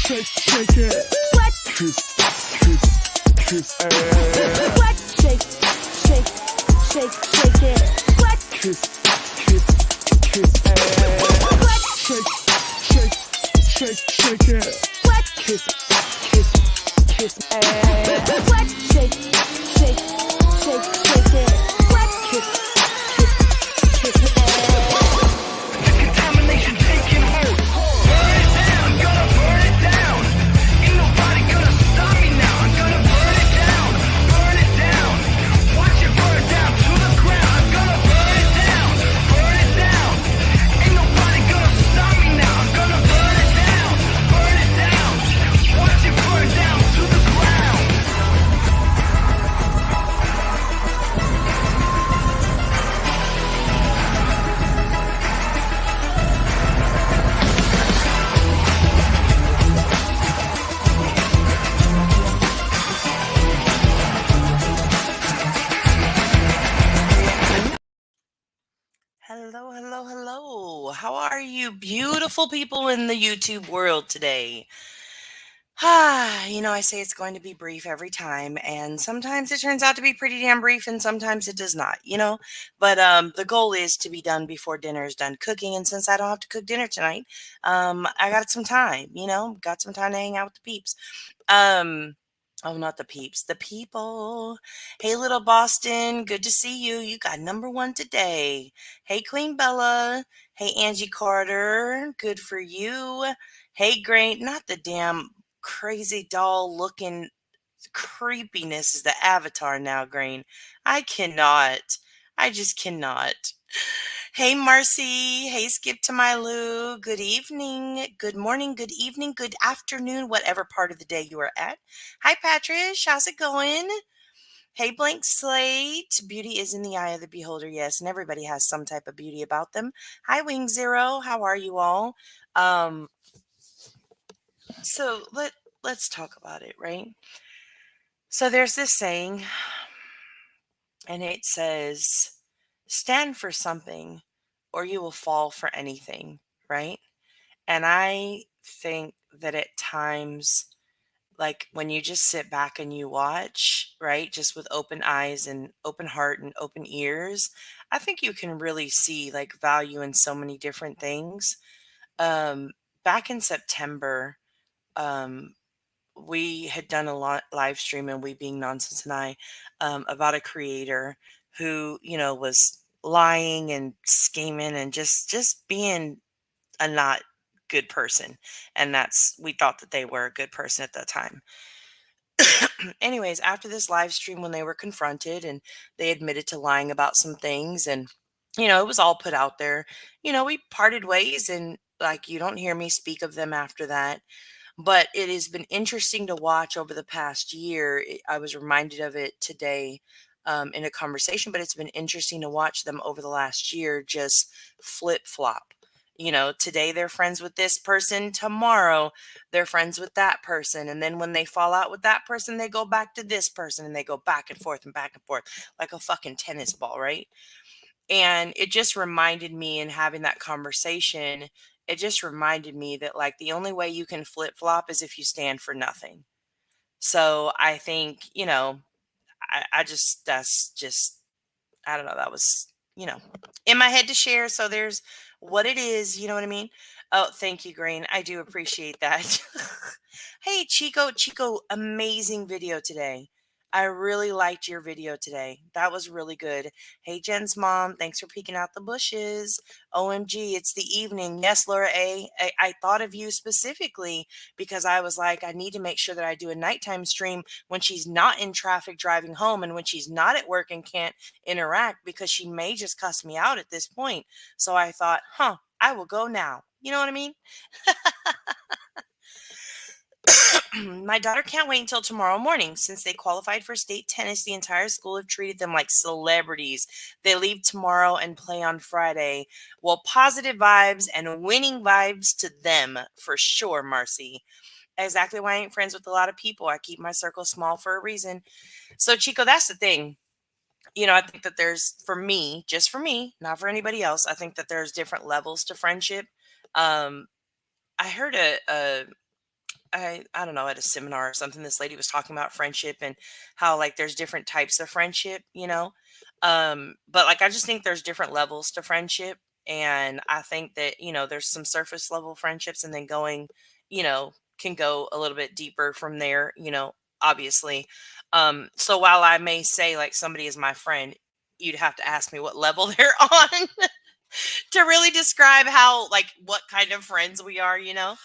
shake it. What? Kiss ass. What? Shake it. What? Kiss ass. What? Shake it. What? Kiss ass. What? Shake it. What? Kiss ass. Contamination taking hold. Burn it down, gonna burn it down. Ain't nobody gonna stop me now. I'm gonna burn it down, burn it down. Watch it burn down to the ground. I'm gonna burn it down, burn it down. Ain't nobody gonna stop me now. I'm gonna burn it down, burn it down. Watch it burn down to the ground. Hello, hello, hello. How are you, beautiful people in the YouTube world today? I say it's going to be brief every time, and sometimes it turns out to be pretty damn brief, and sometimes it does not. But the goal is to be done before dinner is done cooking, and since I don't have to cook dinner tonight, I got some time, got some time to hang out with the peeps. Um, oh, not the peeps, the people. Hey, little Boston, good to see you. You got number one today. Hey, Queen Bella. Hey, Angie Carter, good for you. Hey, Great, not the damn crazy doll looking creepiness is the avatar now, Green. I cannot. I just cannot. Hey, Marcy. Hey, Skip to my Lou. Good evening. Good morning. Good evening. Good afternoon, whatever part of the day you are at. Hi, Patrice. How's it going? Hey, Blank Slate. Beauty is in the eye of the beholder, yes, and everybody has some type of beauty about them. Hi, Wing Zero. How are you all? Um, so let's talk about it, right? So there's this saying, and it says, stand for something or you will fall for anything, right? And I think that at times, like when you just sit back and you watch, right, just with open eyes and open heart and open ears, I think you can really see like value in so many different things. Um, Back in September, um, we had done a lot live stream, and we being Nonsense and I, about a creator who was lying and scheming and just being a not good person, and we thought that they were a good person at that time. Anyways, after this live stream, when they were confronted and they admitted to lying about some things, and it was all put out there, we parted ways, and like you don't hear me speak of them after that. But it has been interesting to watch over the past year. I was reminded of it today, in a conversation, but it's been interesting to watch them over the last year just flip flop. Today they're friends with this person, tomorrow they're friends with that person. And then when they fall out with that person, they go back to this person, and they go back and forth like a fucking tennis ball, right? And it just reminded me, in having that conversation, it just reminded me that like the only way you can flip flop is if you stand for nothing. So I think, I just, that's just, I don't know, that was, in my head to share. So there's what it is, you know what I mean? Oh, thank you, Green. I do appreciate that. Hey, Chico, amazing video today. I really liked your video today. That was really good. Hey, Jen's mom, thanks for peeking out the bushes. OMG, it's the evening. Yes, Laura A. I thought of you specifically because I was like, I need to make sure that I do a nighttime stream when she's not in traffic driving home, and when she's not at work and can't interact, because she may just cuss me out at this point. So I thought, I will go now. You know what I mean? My daughter can't wait until tomorrow morning. Since they qualified for state tennis, the entire school have treated them like celebrities. They leave tomorrow and play on Friday. Well, positive vibes and winning vibes to them for sure, Marcy. Exactly why I ain't friends with a lot of people. I keep my circle small for a reason. So, Chico, that's the thing. I think that there's, for me, just for me, not for anybody else, I think that there's different levels to friendship. I heard I don't know, at a seminar or something, this lady was talking about friendship and how like there's different types of friendship, you know. But like I just think there's different levels to friendship, and I think that, you know, there's some surface level friendships and then going, you know, can go a little bit deeper from there, you know, obviously. So while I may say like somebody is my friend, you'd have to ask me what level they're on to really describe how like what kind of friends we are, you know.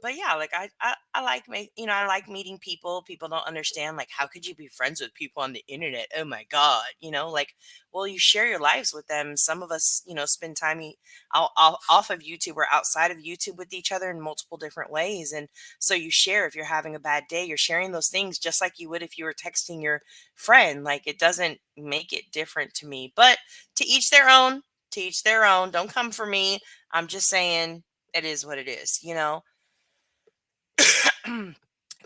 But yeah, like I like you know, I like meeting people. People don't understand like how could you be friends with people on the internet? Oh my god, you know, like, well, you share your lives with them. Some of us, you know, spend time off of YouTube or outside of YouTube with each other in multiple different ways. And so you share. If you're having a bad day, you're sharing those things just like you would if you were texting your friend. Like, it doesn't make it different to me, but to each their own. To each their own. Don't come for me. I'm just saying it is what it is, you know?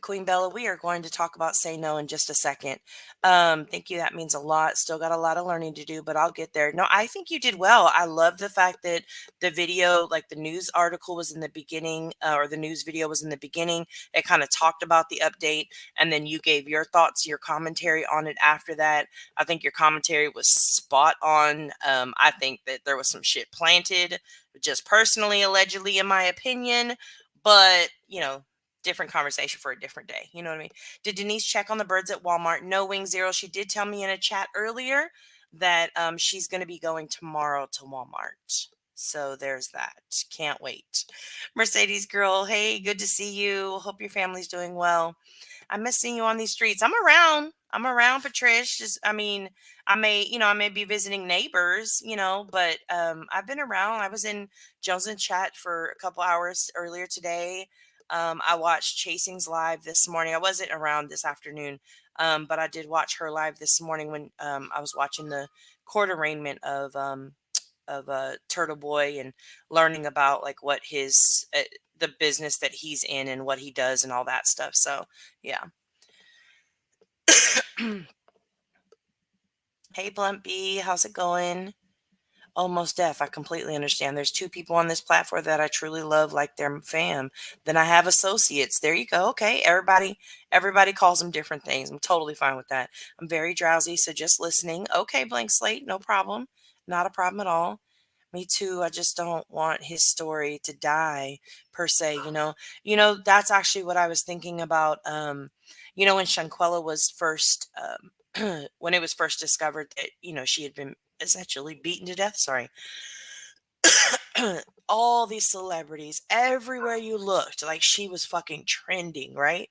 Queen Bella, we are going to talk about say no in just a second. Thank you. That means a lot. Still got a lot of learning to do, but I'll get there. No, I think you did well. I love the fact that the video, like the news article was in the beginning, or the news video was in the beginning. It kind of talked about the update, and then you gave your thoughts, your commentary on it after that. I think your commentary was spot on. I think that there was some shit planted, just personally, allegedly, in my opinion. But, you know, different conversation for a different day. You know what I mean? Did Denise check on the birds at Walmart? No, Wing Zero. She did tell me in a chat earlier that she's going to be going tomorrow to Walmart. So there's that. Can't wait. Mercedes girl, hey, good to see you. Hope your family's doing well. I miss seeing you on these streets. I'm around. I'm around, Patricia. Just, I mean, I may, you know, I may be visiting neighbors, you know, but I've been around. I was in Jones and Chat for a couple hours earlier today. I watched Chasing's live this morning. I wasn't around this afternoon, but I did watch her live this morning when I was watching the court arraignment of Turtle Boy and learning about like what his the business that he's in and what he does and all that stuff. So yeah. Hey Blunt B, how's it going? Almost deaf. I completely understand. There's two people on this platform that I truly love, like their fam. Then I have associates. There you go. Okay. Everybody calls them different things. I'm totally fine with that. I'm very drowsy, so just listening. Okay, blank slate, no problem. Not a problem at all. Me too. I just don't want his story to die per se, you know. You know, that's actually what I was thinking about. You know, when Shanquella was first when it was first discovered that, you know, she had been essentially beaten to death. Sorry. All these celebrities, everywhere you looked, like she was fucking trending, right?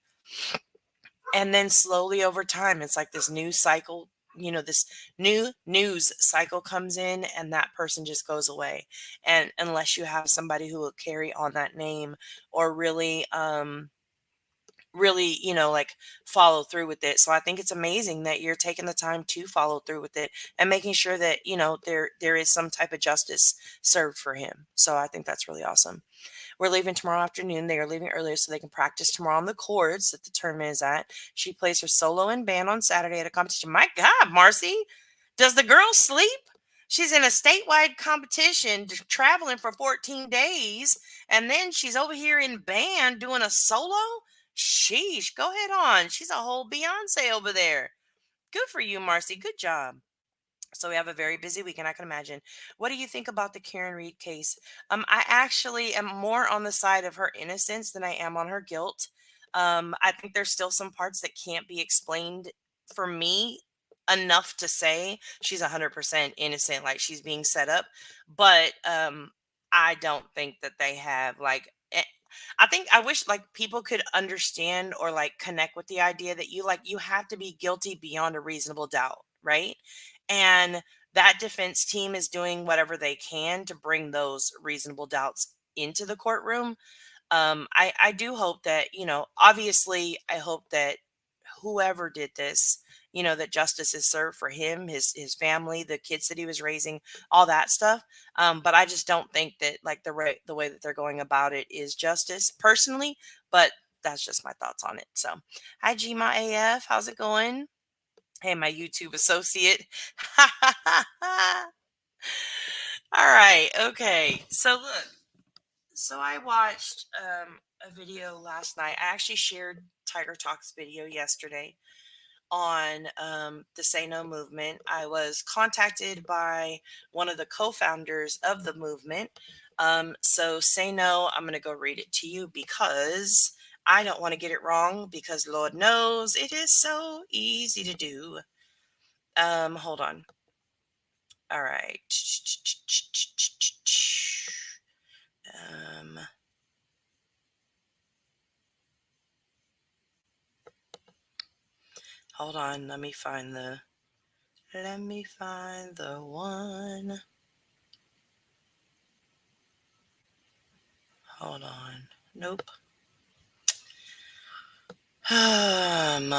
And then slowly over time, it's like this news cycle, you know, this new news cycle comes in and that person just goes away. And unless you have somebody who will carry on that name or really, you know, like follow through with it. So I think it's amazing that you're taking the time to follow through with it and making sure that, you know, there is some type of justice served for him. So I think that's really awesome. We're leaving tomorrow afternoon. They are leaving earlier so they can practice tomorrow on the chords that the tournament is at. She plays her solo and band on Saturday at a competition. My God, Marcy, does the girl sleep? She's in a statewide competition, traveling for 14 days, and then she's over here in band doing a solo. Sheesh, go ahead on. She's a whole Beyonce over there. Good for you, Marcy. Good job. So we have a very busy weekend, I can imagine. What do you think about the Karen Reed case? I actually am more on the side of her innocence than I am on her guilt. I think there's still some parts that can't be explained for me enough to say she's 100% innocent, like she's being set up. But I don't think that they have like. I think I wish like people could understand or like connect with the idea that you have to be guilty beyond a reasonable doubt, right? And that defense team is doing whatever they can to bring those reasonable doubts into the courtroom. I do hope that, you know, obviously, I hope that whoever did this, you know, that justice is served for him, his family, the kids that he was raising, all that stuff. But I just don't think that like the way that they're going about it is justice personally. But that's just my thoughts on it. So, hi Gma AF, how's it going? Hey, my YouTube associate. All right. Okay. So look. So I watched a video last night. I actually shared Tiger Talk's video yesterday on the Say No movement. I was contacted by one of the co founders of the movement. So, Say No, I'm going to go read it to you because I don't want to get it wrong because Lord knows it is so easy to do. Hold on. All right. Um, hold on. Let me find the one. Hold on. Nope. Um,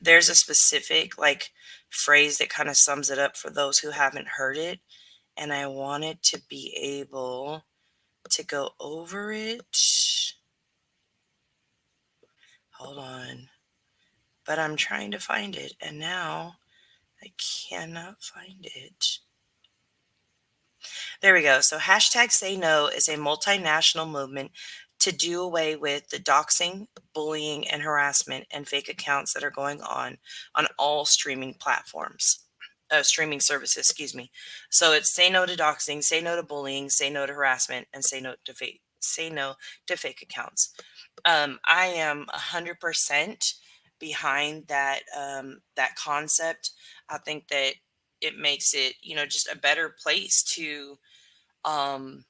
there's a specific like phrase that kind of sums it up for those who haven't heard it, and I wanted to be able to go over it. Hold on. But I'm trying to find it, and now I cannot find it. There we go. So hashtag Say No is a multinational movement to do away with the doxing, bullying, and harassment and fake accounts that are going on all streaming platforms. Streaming services, excuse me. So it's say no to doxing, say no to bullying, say no to harassment, and say no to fake accounts. I am 100% behind that concept. I think that it makes it, just a better place um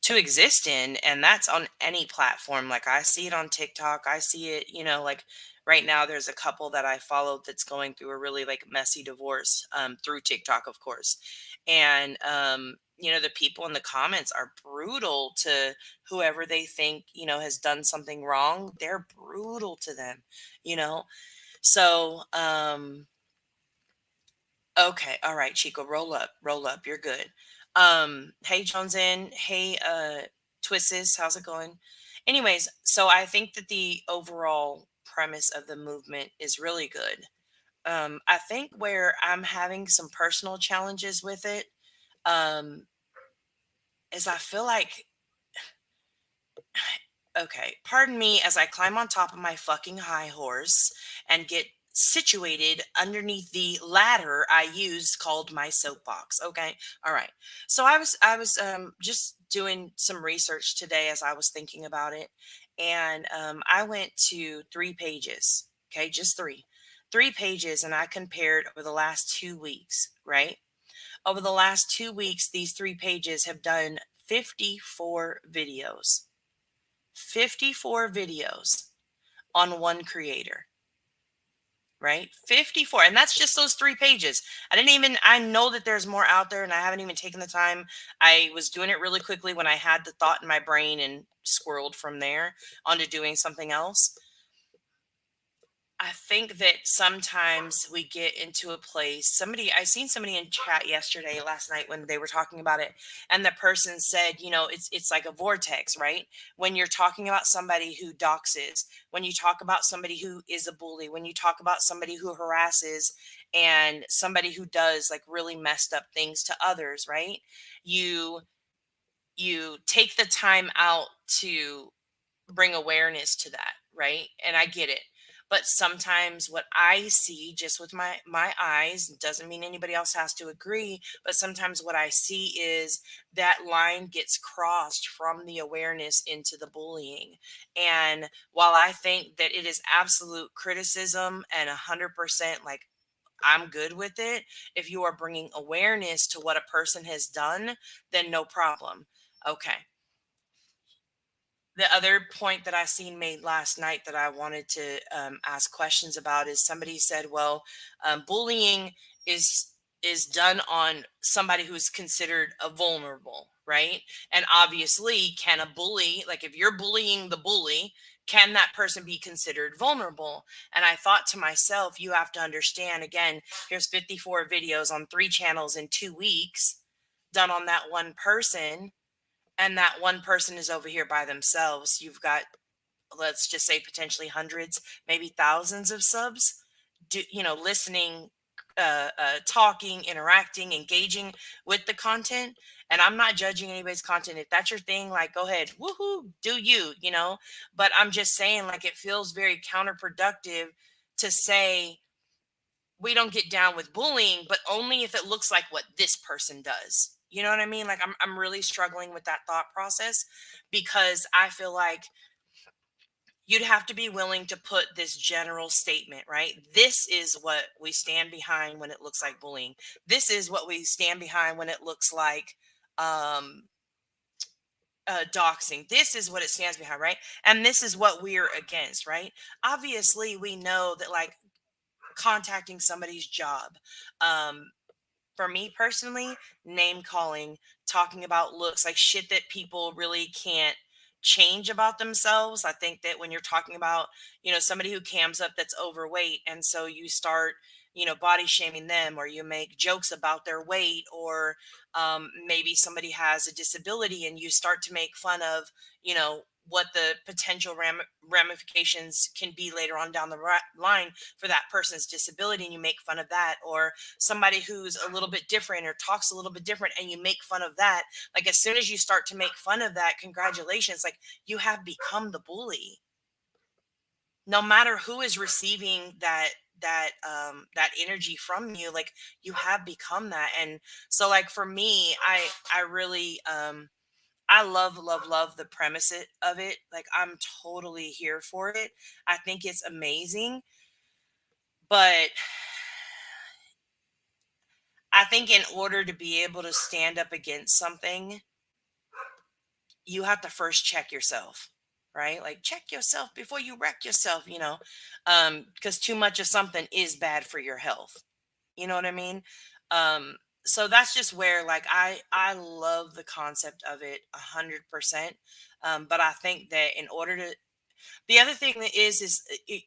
to exist in, and that's on any platform. Like I see it on TikTok, I see it, like right now there's a couple that I followed that's going through a really like messy divorce through TikTok, of course. And the people in the comments are brutal to whoever they think, has done something wrong. They're brutal to them, you know. So okay, all right, Chico, roll up, roll up. You're good. Hey Jones in, hey Twisses, how's it going? Anyways, so I think that the overall premise of the movement is really good. I think where I'm having some personal challenges with it, um, is I feel like okay, pardon me as I climb on top of my fucking high horse and get situated underneath the ladder I used called my soapbox. Okay. All right. So I was just doing some research today as I was thinking about it. And I went to 3 pages. Okay, just three. 3 pages, and I compared over the last 2 weeks, right? Over the last 2 weeks, these 3 pages have done 54 videos. 54 videos on one creator, right? 54. And that's just those 3 pages. I know that there's more out there and I haven't even taken the time. I was doing it really quickly when I had the thought in my brain and squirreled from there onto doing something else. I think that sometimes we get into a place. I seen somebody in chat last night when they were talking about it, and the person said, it's like a vortex, right? When you're talking about somebody who doxes, when you talk about somebody who is a bully, when you talk about somebody who harasses, and somebody who does like really messed up things to others, right? You you take the time out to bring awareness to that, right? And I get it. But sometimes what I see just with my eyes doesn't mean anybody else has to agree, but sometimes what I see is that line gets crossed from the awareness into the bullying. And while I think that it is absolute criticism and 100% like I'm good with it, if you are bringing awareness to what a person has done, then no problem. Okay, the other point that I seen made last night that I wanted to ask questions about is somebody said, well, bullying is done on somebody who's considered a vulnerable, right? And obviously, can a bully, like if you're bullying the bully, can that person be considered vulnerable? And I thought to myself, you have to understand again, here's 54 videos on 3 channels in 2 weeks done on that one person, and that one person is over here by themselves. You've got, let's just say, potentially hundreds, maybe thousands of subs, listening talking, interacting, engaging with the content. And I'm not judging anybody's content. If that's your thing, like go ahead, woohoo, do you, you know? But I'm just saying, like, it feels very counterproductive to say we don't get down with bullying, but only if it looks like what this person does. You know what I mean? Like I'm really struggling with that thought process because I feel like you'd have to be willing to put this general statement, right? This is what we stand behind when it looks like bullying. This is what we stand behind when it looks like um, doxing. This is what it stands behind, right? And this is what we're against, right? Obviously, we know that like contacting somebody's job, um, for me personally, name calling, talking about looks, like shit that people really can't change about themselves. I think that when you're talking about, somebody who cams up that's overweight, and so you start, body shaming them, or you make jokes about their weight, or maybe somebody has a disability and you start to make fun of, what the potential ramifications can be later on down the line for that person's disability, and you make fun of that, or somebody who's a little bit different or talks a little bit different and you make fun of that. Like as soon as you start to make fun of that, congratulations, like you have become the bully. No matter who is receiving that energy from you, like you have become that. And so like for me, I really I love the premise of it. Like I'm totally here for it. I think it's amazing, but I think in order to be able to stand up against something, you have to first check yourself, right? Like check yourself before you wreck yourself, because too much of something is bad for your health. You know what I mean? Um, so that's just where like I love the concept of it 100%. But I think that in order to the other thing that is it,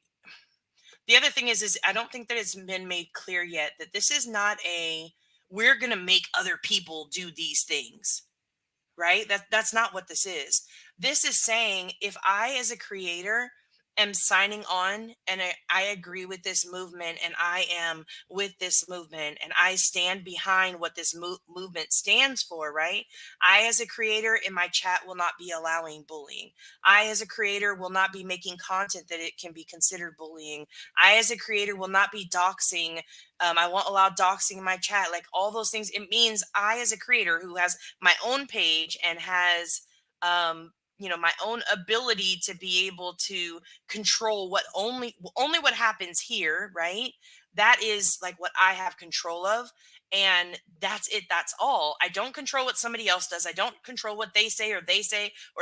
the other thing is I don't think that it's been made clear yet that this is not a we're gonna make other people do these things, right? That's not what this is. This is saying if I as a creator am signing on and I agree with this movement and I am with this movement and I stand behind what this movement stands for, right? I as a creator in my chat will not be allowing bullying. I as a creator will not be making content that it can be considered bullying. I as a creator will not be doxing. I won't allow doxing in my chat. Like all those things, it means I as a creator who has my own page and has my own ability to be able to control what only what happens here, right? That is like what I have control of, and that's it. That's all. I don't control what somebody else does. I don't control what they say or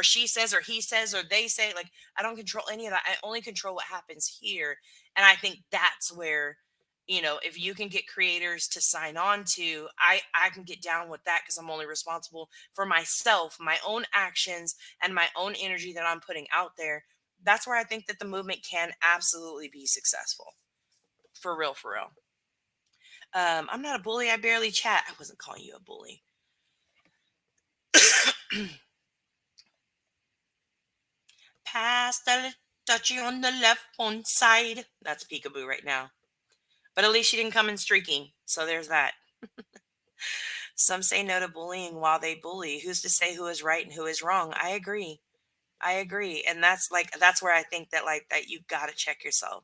she says or he says or they say. Like I don't control any of that. I only control what happens here. And I think that's where, if you can get creators to sign on to, I can get down with that because I'm only responsible for myself, my own actions, and my own energy that I'm putting out there. That's where I think that the movement can absolutely be successful. For real, for real. I'm not a bully. I barely chat. I wasn't calling you a bully. Past the touchy on the left one side. That's peekaboo right now. But at least she didn't come in streaking. So there's that. Some say no to bullying while they bully. Who's to say who is right and who is wrong? I agree. I agree. And that's where I think that like that you got to check yourself.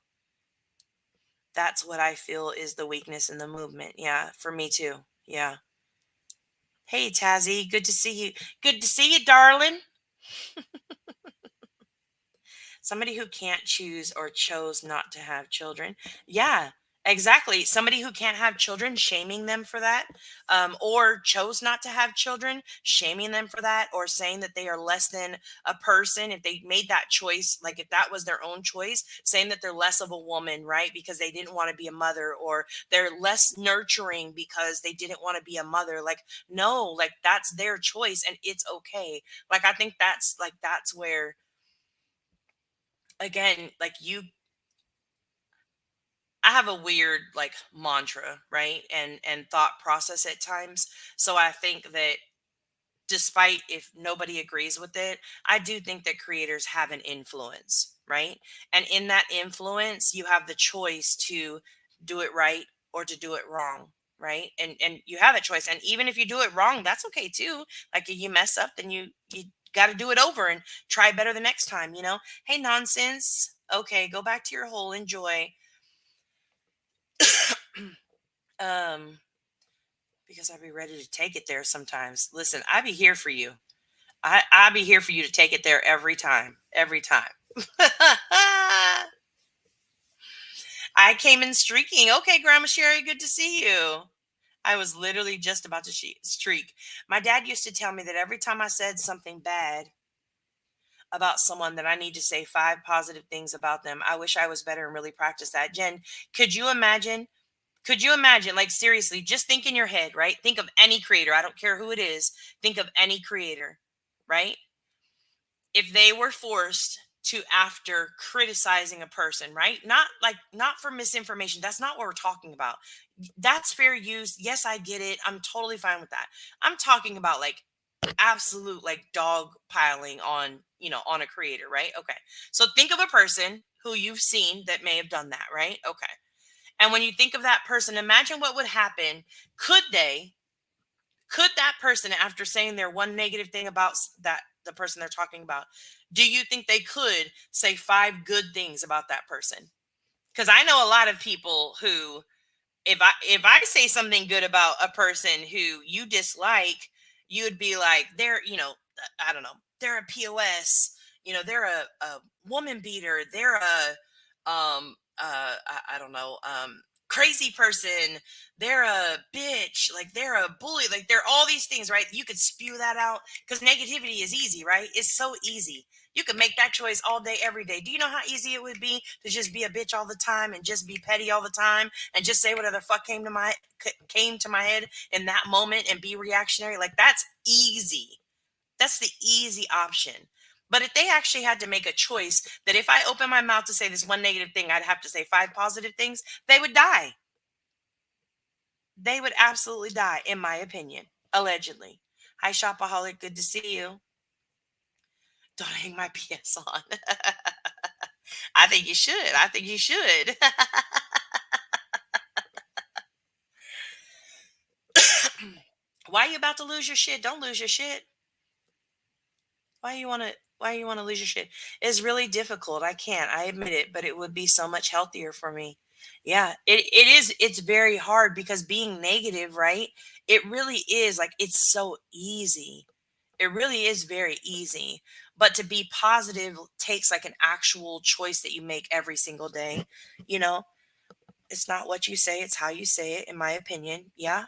That's what I feel is the weakness in the movement. Yeah, for me too. Yeah. Hey Tazzy, good to see you. Good to see you, darling. Somebody who can't choose or chose not to have children. Yeah, exactly. Somebody who can't have children, shaming them for that, or chose not to have children, shaming them for that, or saying that they are less than a person if they made that choice, like if that was their own choice, saying that they're less of a woman, right? Because they didn't want to be a mother, or they're less nurturing because they didn't want to be a mother. Like, no, like that's their choice and it's okay. Like, I think that's where again, like you I have a weird like mantra, right? And thought process at times. So I think that despite if nobody agrees with it, I do think that creators have an influence, right? And in that influence, you have the choice to do it right or to do it wrong, right? And you have a choice. And even if you do it wrong, that's okay too. Like if you mess up, then you got to do it over and try better the next time, you know? Hey, nonsense. Okay, go back to your hole, enjoy. um because I be ready to take it there sometimes. Listen, I be here for you. I be here for you to take it there every time. Every time. I came in streaking. Okay, Grandma Sherry, good to see you. I was literally just about to streak. My dad used to tell me that every time I said something bad about someone, that I need to say 5 positive things about them. I wish I was better and really practice that. Jen, could you imagine? Could you imagine, like seriously, just think in your head, right? Think of any creator. I don't care who it is. Think of any creator, right? If they were forced to, after criticizing a person, right? Not for misinformation. That's not what we're talking about. That's fair use. Yes, I get it. I'm totally fine with that. I'm talking about like absolute like dog piling on, on a creator, right? Okay. So think of a person who you've seen that may have done that, right? Okay. And when you think of that person, imagine what would happen. Could they, could that person, after saying their one negative thing about that, the person they're talking about, do you think they could say 5 good things about that person? Because I know a lot of people who, if I say something good about a person who you dislike, you'd be like, they're, I don't know, they're a POS, they're a woman beater, they're a I don't know, crazy person, they're a bitch, like they're a bully, like they're all these things, right? You could spew that out because negativity is easy, right? It's so easy. You could make that choice all day, every day. Do you know how easy it would be to just be a bitch all the time and just be petty all the time and just say whatever the fuck came to my head in that moment and be reactionary? Like that's easy. That's the easy option. But if they actually had to make a choice that if I open my mouth to say this one negative thing, I'd have to say 5 positive things, they would die. They would absolutely die, in my opinion. Allegedly. Hi, Shopaholic. Good to see you. Don't hang my PS on. I think you should. I think you should. Why are you about to lose your shit? Don't lose your shit. Why you want to lose your shit? It's really difficult. I can't. I admit it, but it would be so much healthier for me. Yeah, it is. It's very hard because being negative, right? It really is like it's so easy. It really is very easy. But to be positive takes like an actual choice that you make every single day. You know, it's not what you say, it's how you say it, in my opinion. Yeah,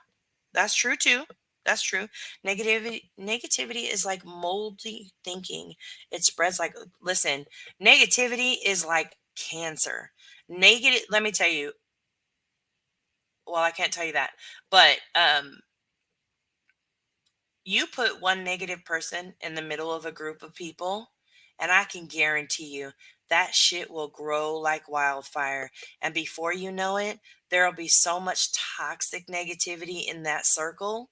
that's true too. That's true. Negativity is like moldy thinking. It spreads like, listen, negativity is like cancer. Negative, let me tell you, well, I can't tell you that, but you put one negative person in the middle of a group of people, and I can guarantee you that shit will grow like wildfire. And before you know it, there'll be so much toxic negativity in that circle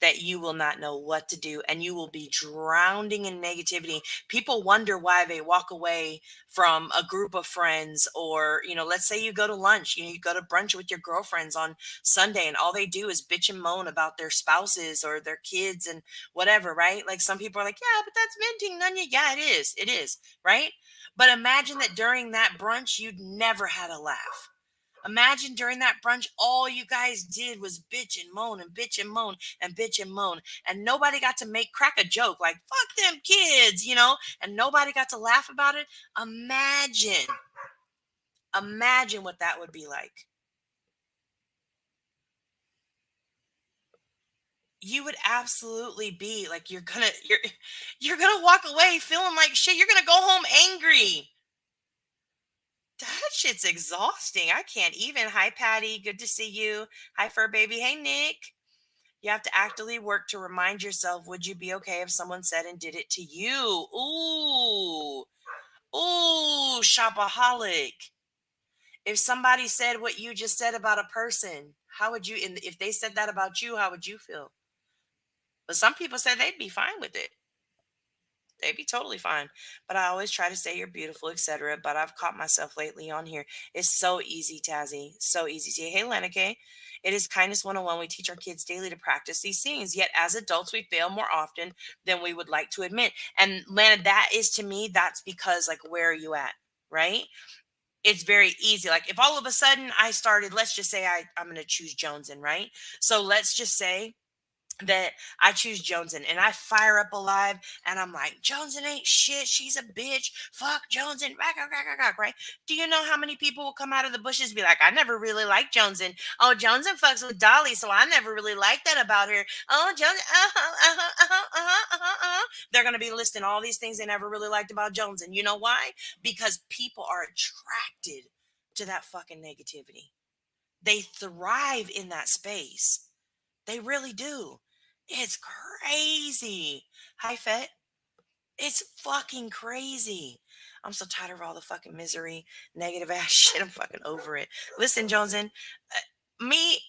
that you will not know what to do and you will be drowning in negativity. People wonder why they walk away from a group of friends, or, let's say you go to lunch, you go to brunch with your girlfriends on Sunday and all they do is bitch and moan about their spouses or their kids and whatever, right? Like some people are like, yeah, but that's venting, none you. Yeah, it is. It is, right? But imagine that during that brunch, you'd never had a laugh. Imagine during that brunch, all you guys did was bitch and moan and bitch and moan and bitch and moan. And nobody got to crack a joke like, fuck them kids, and nobody got to laugh about it. Imagine what that would be like. You would absolutely be like, you're gonna walk away feeling like shit. You're gonna go home angry. That shit's exhausting. I can't even. Hi, Patty. Good to see you. Hi, Fur Baby. Hey, Nick. You have to actively work to remind yourself, would you be okay if someone said and did it to you? Ooh. Ooh, shopaholic. If somebody said what you just said about a person, how would you, and if they said that about you, how would you feel? But some people said they'd be fine with it. They'd be totally fine. But I always try to say you're beautiful, etc. But I've caught myself lately on here. It's so easy, Tazzy. So easy to. Hey, Lenike. It is kindness 101. We teach our kids daily to practice these things. Yet as adults, we fail more often than we would like to admit. And Lana, that is to me, that's because like where are you at? Right? It's very easy. Like if all of a sudden I started, let's just say I'm gonna choose Joneson, right? So let's just say that I choose Joneson and I fire up Alive and I'm like, Joneson ain't shit. She's a bitch. Fuck Joneson. Right? Do you know how many people will come out of the bushes and be like, I never really liked Joneson. Oh, Joneson fucks with Dolly, so I never really liked that about her. Oh, Joneson. They're going to be listing all these things they never really liked about Joneson. You know why? Because people are attracted to that fucking negativity. They thrive in that space. They really do. It's crazy. Hi, Fet. It's fucking crazy. I'm so tired of all the fucking misery, negative ass shit. I'm fucking over it. Listen, Joneson, me,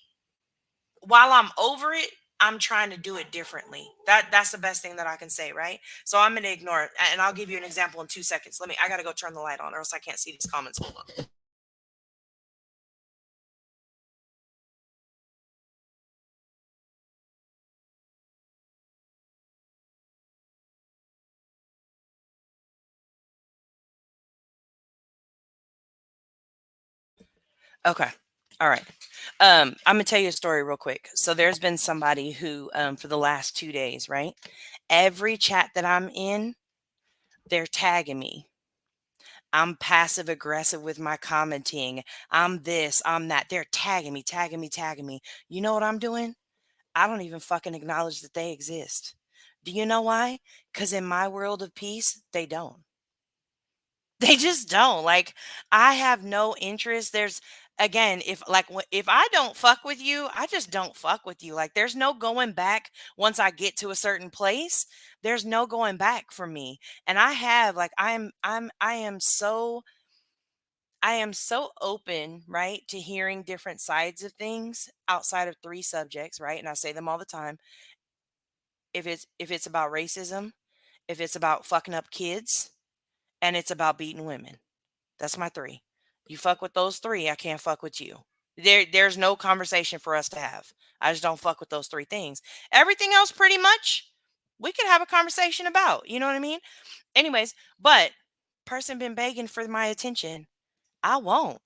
while I'm over it, I'm trying to do it differently. That's the best thing that I can say, right? So I'm gonna ignore it, and I'll give you an example in 2 seconds. Let me. I gotta go turn the light on, or else I can't see these comments. Hold on. Okay. All right. I'm gonna tell you a story real quick. So there's been somebody who, for the last 2 days, right? Every chat that I'm in, they're tagging me. I'm passive aggressive with my commenting. I'm this, I'm that. They're tagging me, tagging me, tagging me. You know what I'm doing? I don't even fucking acknowledge that they exist. Do you know why? Because in my world of peace, they don't. They just don't. Like, I have no interest. There's again, if I don't fuck with you, I just don't fuck with you. Like there's no going back once I get to a certain place. There's no going back for me. And I have like I am so open, right, to hearing different sides of things outside of three subjects, right? And I say them all the time. If it's about racism, if it's about fucking up kids, and it's about beating women. That's my three. You fuck with those three, I can't fuck with you. There's no conversation for us to have. I just don't fuck with those three things. Everything else, pretty much, we could have a conversation about. You know what I mean? Anyways, but person been begging for my attention. I won't.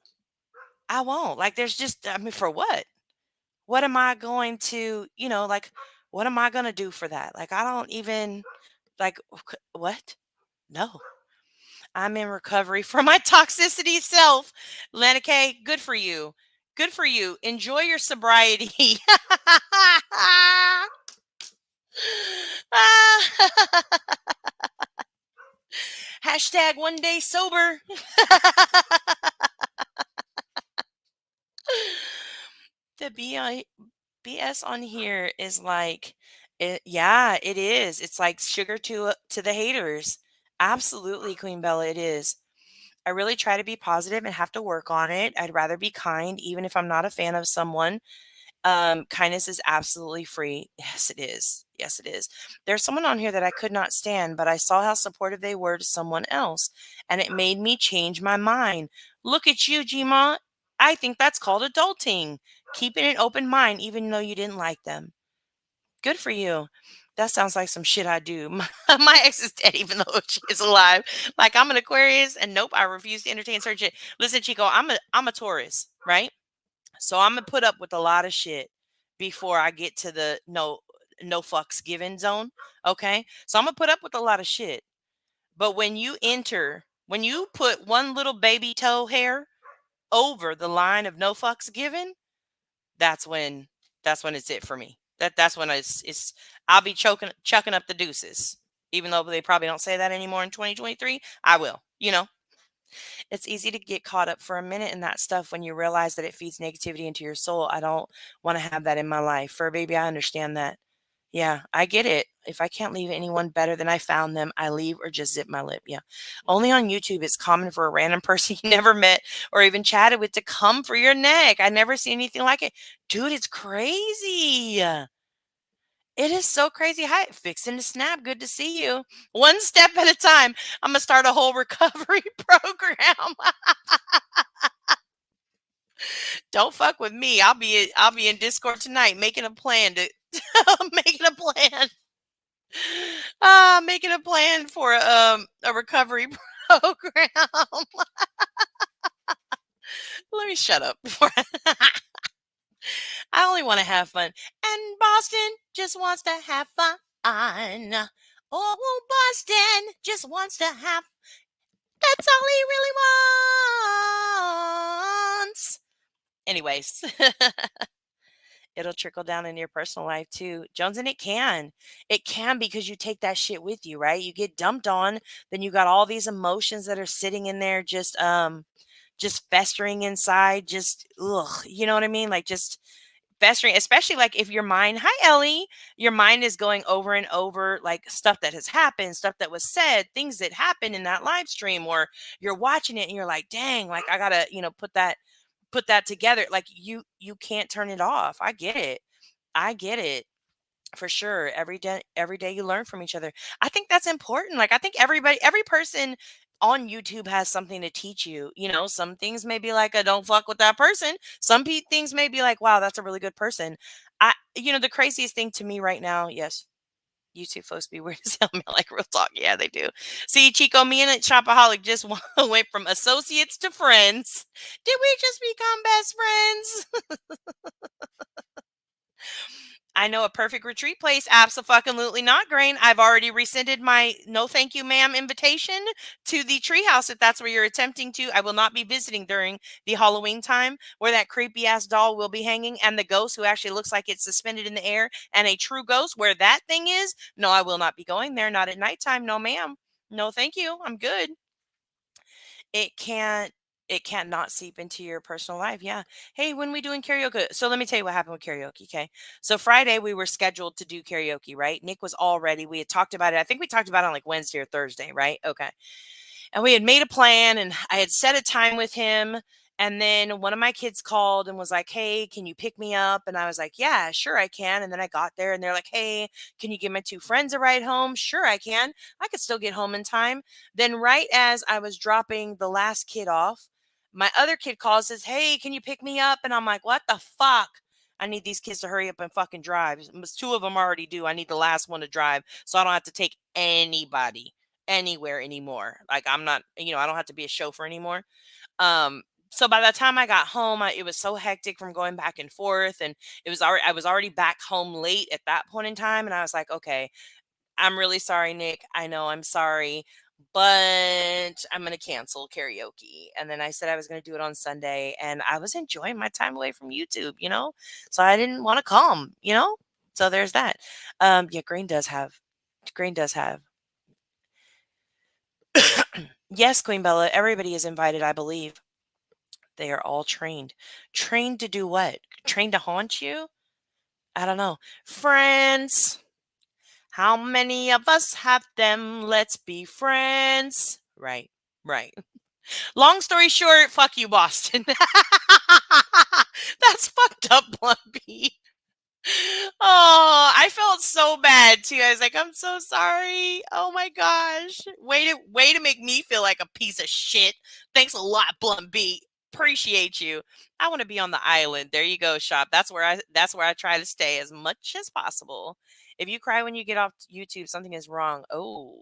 I won't. Like, there's just, I mean, for what? What am I going to, like, what am I going to do for that? Like, I don't even, like, what? No. I'm in recovery from my toxicity self. Lana K, good for you. Good for you. Enjoy your sobriety. Hashtag 1 day sober. The BS on here is like, yeah, it is. It's like sugar to the haters. Absolutely, Queen Bella, it is. I really try to be positive and have to work on it. I'd rather be kind, even if I'm not a fan of someone. Kindness is absolutely free. Yes, it is. Yes, it is. There's someone on here that I could not stand, but I saw how supportive they were to someone else, and it made me change my mind. Look at you, Gma. I think that's called adulting. Keeping an open mind, even though you didn't like them. Good for you. That sounds like some shit I do. My ex is dead, even though she is alive. Like I'm an Aquarius, and nope, I refuse to entertain such shit. Listen, Chico, I'm a Taurus, right? So I'm gonna put up with a lot of shit before I get to the no fucks given zone. Okay. So I'm gonna put up with a lot of shit. But when you put one little baby toe hair over the line of no fucks given, that's when it's it for me. That's when it's I'll be chucking up the deuces. Even though they probably don't say that anymore in 2023, I will. It's easy to get caught up for a minute in that stuff when you realize that it feeds negativity into your soul. I don't want to have that in my life. For a baby, I understand that. Yeah, I get it. If I can't leave anyone better than I found them, I leave or just zip my lip. Yeah. Only on YouTube, it's common for a random person you never met or even chatted with to come for your neck. I never see anything like it. Dude, it's crazy. It is so crazy. Hi, fixing to snap. Good to see you. One step at a time. I'm gonna start a whole recovery program. Don't fuck with me. I'll be in Discord tonight making a plan to making a plan. Making a plan for a recovery program. Let me shut up before I only want to have fun. And Boston just wants to have fun. Oh, Boston just wants to have. That's all he really wants. Anyways, it'll trickle down in your personal life too, Jones, and it can. It can because you take that shit with you, right? You get dumped on, then you got all these emotions that are sitting in there, just festering inside, just ugh, you know what I mean? Like just festering, especially like if your mind, hi Ellie, your mind is going over and over like stuff that has happened, stuff that was said, things that happened in that live stream, or you're watching it and you're like, dang, like I gotta, put that together. Like you can't turn it off. I get it. I get it for sure. Every day you learn from each other. I think that's important. Like I think every person on YouTube has something to teach you. Some things may be like a don't fuck with that person. Some things may be like, wow, that's a really good person. The craziest thing to me right now, yes, YouTube folks be weird as hell, man. Like real talk. Yeah, they do. See, Chico, me and Shopaholic just went from associates to friends. Did we just become best friends? I know a perfect retreat place. Absolutely not, Grain. I've already rescinded my no thank you, ma'am invitation to the treehouse if that's where you're attempting to. I will not be visiting during the Halloween time where that creepy ass doll will be hanging and the ghost who actually looks like it's suspended in the air and a true ghost where that thing is. No, I will not be going there. Not at nighttime. No, ma'am. No, thank you. I'm good. It can't it can't not seep into your personal life. Yeah. Hey, when we doing karaoke? So let me tell you what happened with karaoke. Okay. So Friday we were scheduled to do karaoke, right? Nick was all ready. We had talked about it. I think we talked about it on like Wednesday or Thursday, right? Okay. And we had made a plan and I had set a time with him. And then one of my kids called and was like, hey, can you pick me up? And I was like, yeah, sure, I can. And then I got there and they're like, hey, can you give my two friends a ride home? Sure, I can. I could still get home in time. Then, right as I was dropping the last kid off, my other kid calls, says, hey, can you pick me up? And I'm like, what the fuck? I need these kids to hurry up and fucking drive. Two of them already do. I need the last one to drive so I don't have to take anybody anywhere anymore. Like I'm not, I don't have to be a chauffeur anymore. Um, so by the time I got home, it was so hectic from going back and forth, and I was already back home late at that point in time, and I was like, okay, I'm really sorry, Nick. I know I'm sorry, but I'm gonna cancel karaoke. And then I said I was gonna do it on Sunday, and I was enjoying my time away from YouTube. So I didn't want to come. So there's that. Yeah, Green does have Yes, Queen Bella, everybody is invited, I believe. They are all trained. Trained to do what? Trained to haunt you? I don't know. Friends. How many of us have them? Let's be friends. Right, right. Long story short, fuck you, Boston. That's fucked up, Blumpy. Oh, I felt so bad too. I was like, I'm so sorry. Oh my gosh. Way to make me feel like a piece of shit. Thanks a lot, Blunt B. Appreciate you. I want to be on the island. There you go, shop. That's where I try to stay as much as possible. If you cry when you get off YouTube, something is wrong. Oh.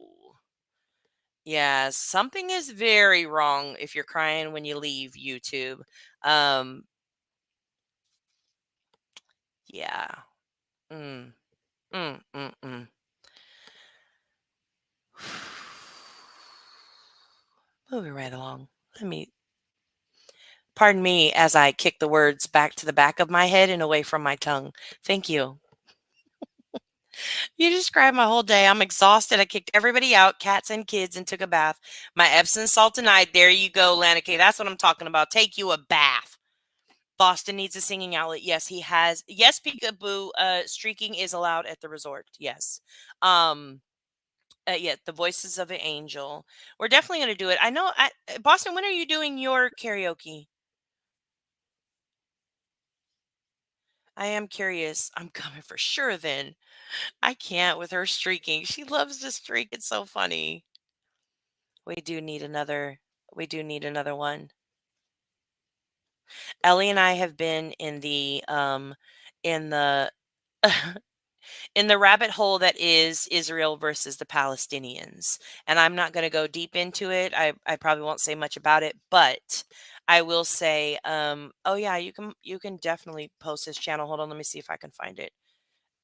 Yeah, something is very wrong if you're crying when you leave YouTube. Um, yeah. Mm, mm. Moving right along. Pardon me as I kick the words back to the back of my head and away from my tongue. Thank you. You described my whole day. I'm exhausted. I kicked everybody out, cats and kids, and took a bath. My Epsom salt tonight. There you go, Lanike. That's what I'm talking about. Take you a bath. Boston needs a singing outlet. Yes, he has. Yes, Peekaboo. Streaking is allowed at the resort. Yes. Um. Yeah, the voices of an angel. We're definitely going to do it. I know. Boston, when are you doing your karaoke? I am curious. I'm coming for sure then. I can't with her streaking. She loves to streak. It's so funny. We do need another we do need another one. Ellie and I have been in the in the rabbit hole that is Israel versus the Palestinians. And I'm not going to go deep into it. I probably won't say much about it, but I will say, oh yeah, you can definitely post his channel. Hold on, let me see if I can find it.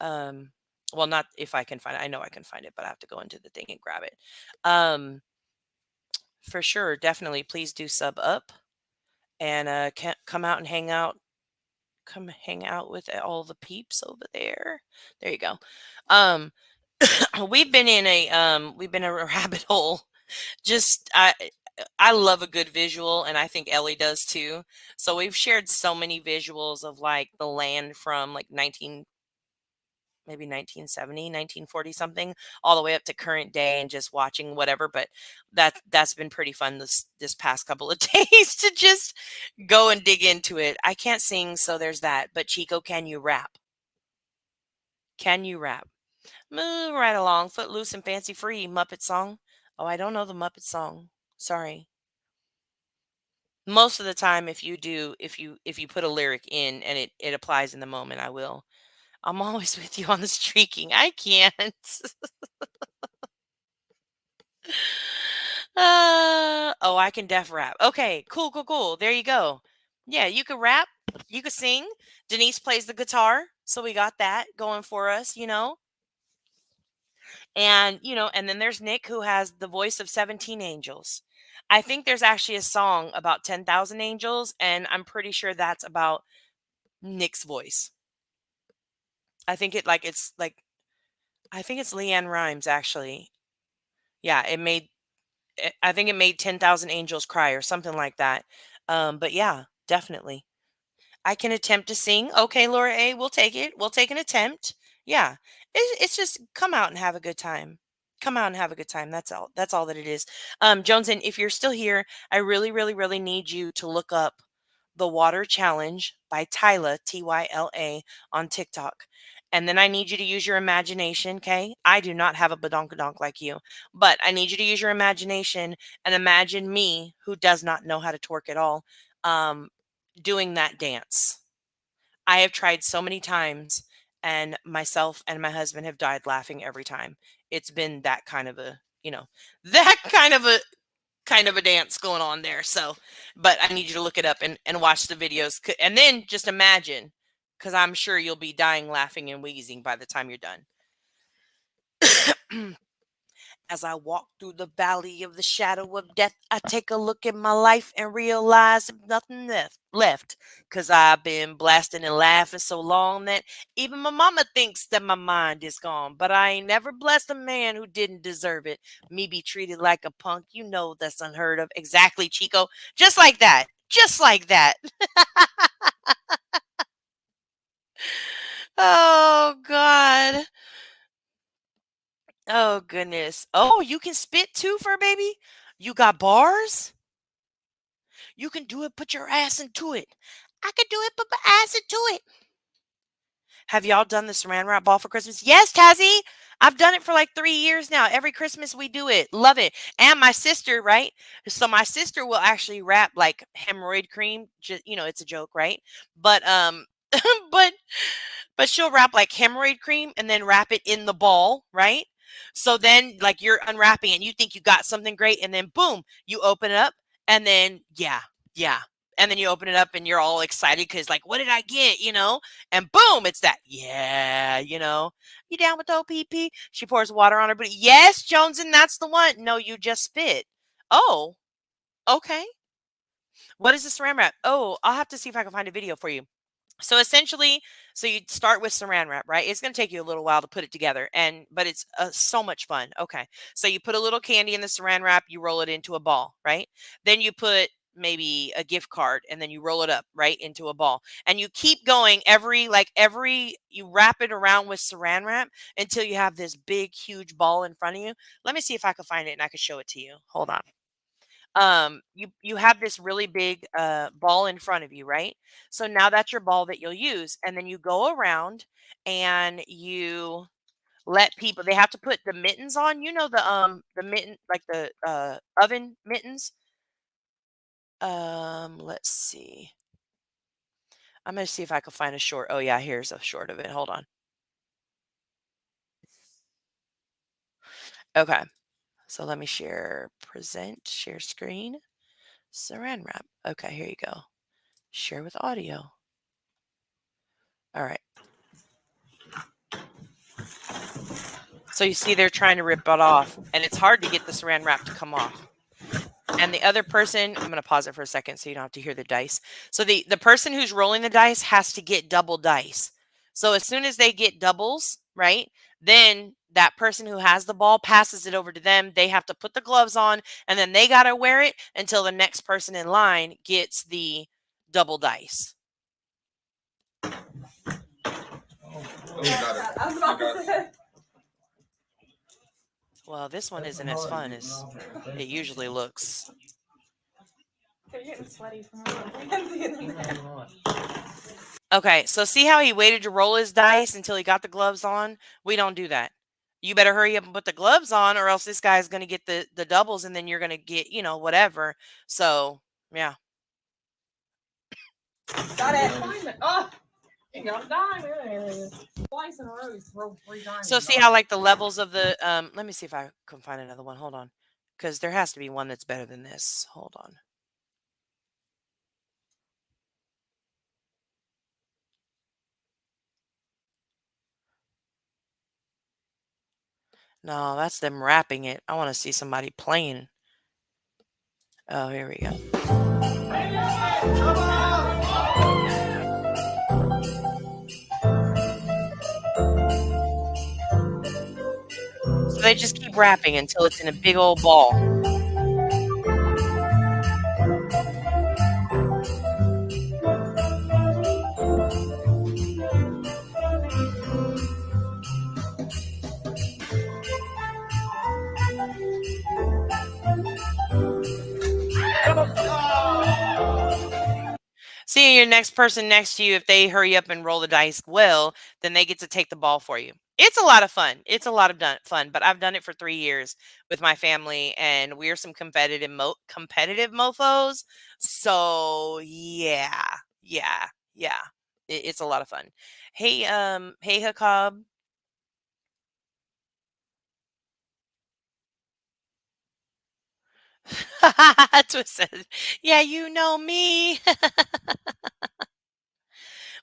Um, well, not if I can find it. I know I can find it, but I have to go into the thing and grab it. Um, for sure, definitely. Please do sub up and come out and hang out. Come hang out with all the peeps over there. There you go. Um, we've been in a rabbit hole. Just I love a good visual, and I think Ellie does too. So we've shared so many visuals of like the land from like 19 maybe 1970, 1940 something, all the way up to current day, and just watching whatever. But that's been pretty fun this past couple of days to just go and dig into it. I can't sing, so there's that. But Chico, can you rap? Can you rap? Move right along, footloose and fancy free, Muppet song. Oh, I don't know the Muppet song. Sorry. Most of the time, if you put a lyric in and it applies in the moment, I will. I'm always with you on the streaking. I can't. Oh, I can def rap. Okay, cool, cool, cool. There you go. Yeah, you can rap. You can sing. Denise plays the guitar, so we got that going for us. And then there's Nick who has the voice of 17 angels. I think there's actually a song about 10,000 angels, and I'm pretty sure that's about Nick's voice. I think it's like I think it's Leanne Rhymes actually. Yeah, I think it made 10,000 angels cry or something like that. But yeah, definitely. I can attempt to sing. Okay, Laura A, we'll take it. We'll take an attempt. Yeah. It's just come out and have a good time. Come out and have a good time. That's all. That's all that it is. Joneson, if you're still here, I really, really, really need you to look up the Water Challenge by Tyla, Tyla, on TikTok. And then I need you to use your imagination, okay? I do not have a badonkadonk like you, but I need you to use your imagination and imagine me, who does not know how to twerk at all, um, doing that dance. I have tried so many times, and myself and my husband have died laughing every time. It's been that kind of that kind of a dance going on there. So, but I need you to look it up and watch the videos, and then just imagine, because I'm sure you'll be dying laughing and wheezing by the time you're done. As I walk through the valley of the shadow of death, I take a look at my life and realize there's nothing left. Cause I've been blasting and laughing so long that even my mama thinks that my mind is gone. But I ain't never blessed a man who didn't deserve it. Me be treated like a punk, that's unheard of. Exactly, Chico. Just like that. Just like that. Oh God. Oh goodness. Oh, you can spit too, fur baby? You got bars? You can do it, put your ass into it. I can do it, put my ass into it. Have y'all done the Saran Wrap ball for Christmas? Yes, Tazzy. I've done it for like 3 years now. Every Christmas we do it. Love it. And my sister, right? So my sister will actually wrap like hemorrhoid cream. It's a joke, right? But but but she'll wrap like hemorrhoid cream and then wrap it in the ball, right? So then like you're unwrapping and you think you got something great, and then boom, you open it up, and then yeah. And then you open it up and you're all excited because like, what did I get? And boom, it's that, yeah. You down with OPP? She pours water on her booty. Yes, Jones, and that's the one. No, you just spit. Oh, okay. What is this Saran Wrap? Oh, I'll have to see if I can find a video for you. So essentially, you start with Saran Wrap, right? It's going to take you a little while to put it together, but it's so much fun. Okay, so you put a little candy in the Saran Wrap, you roll it into a ball, right? Then you put maybe a gift card, and then you roll it up right into a ball, and you keep going every you wrap it around with Saran Wrap until you have this big, huge ball in front of you. Let me see if I can find it and I can show it to you. Hold on. You have this really big ball in front of you, right? So now that's your ball that you'll use, and then you go around and you let people they have to put the mittens on, the mitten like the oven mittens. Let's see. I'm gonna see if I can find a short. Oh yeah, here's a short of it. Hold on. Okay. So let me share screen, Saran Wrap. Okay, here you go. Share with audio. All right. So you see they're trying to rip it off, and it's hard to get the Saran Wrap to come off. And the other person, I'm going to pause it for a second so you don't have to hear the dice. So the person who's rolling the dice has to get double dice. So as soon as they get doubles, right? Then that person who has the ball passes it over to them. They have to put the gloves on, and then they got to wear it until the next person in line gets the double dice. Well, this one isn't as fun as it usually looks. They're getting sweaty from all Okay, so see how he waited to roll his dice until he got the gloves on? We don't do that. You better hurry up and put the gloves on, or else this guy's going to get the doubles, and then you're going to get, whatever. So, yeah. Got it. Oh, you got a dime. Twice in a row, he's rolled 3 times. So see how like the levels of the let me see if I can find another one. Hold on. Because there has to be one that's better than this. Hold on. No, that's them wrapping it. I want to see somebody playing. Oh, here we go. So they just keep wrapping until it's in a big old ball. See your next person next to you, if they hurry up and roll the dice well, then they get to take the ball for you. It's a lot of fun. It's a lot of fun, but I've done it for 3 years with my family, and we're some competitive mofo's. So yeah, it's a lot of fun. Hey Hakab. Twist says, yeah, you know me.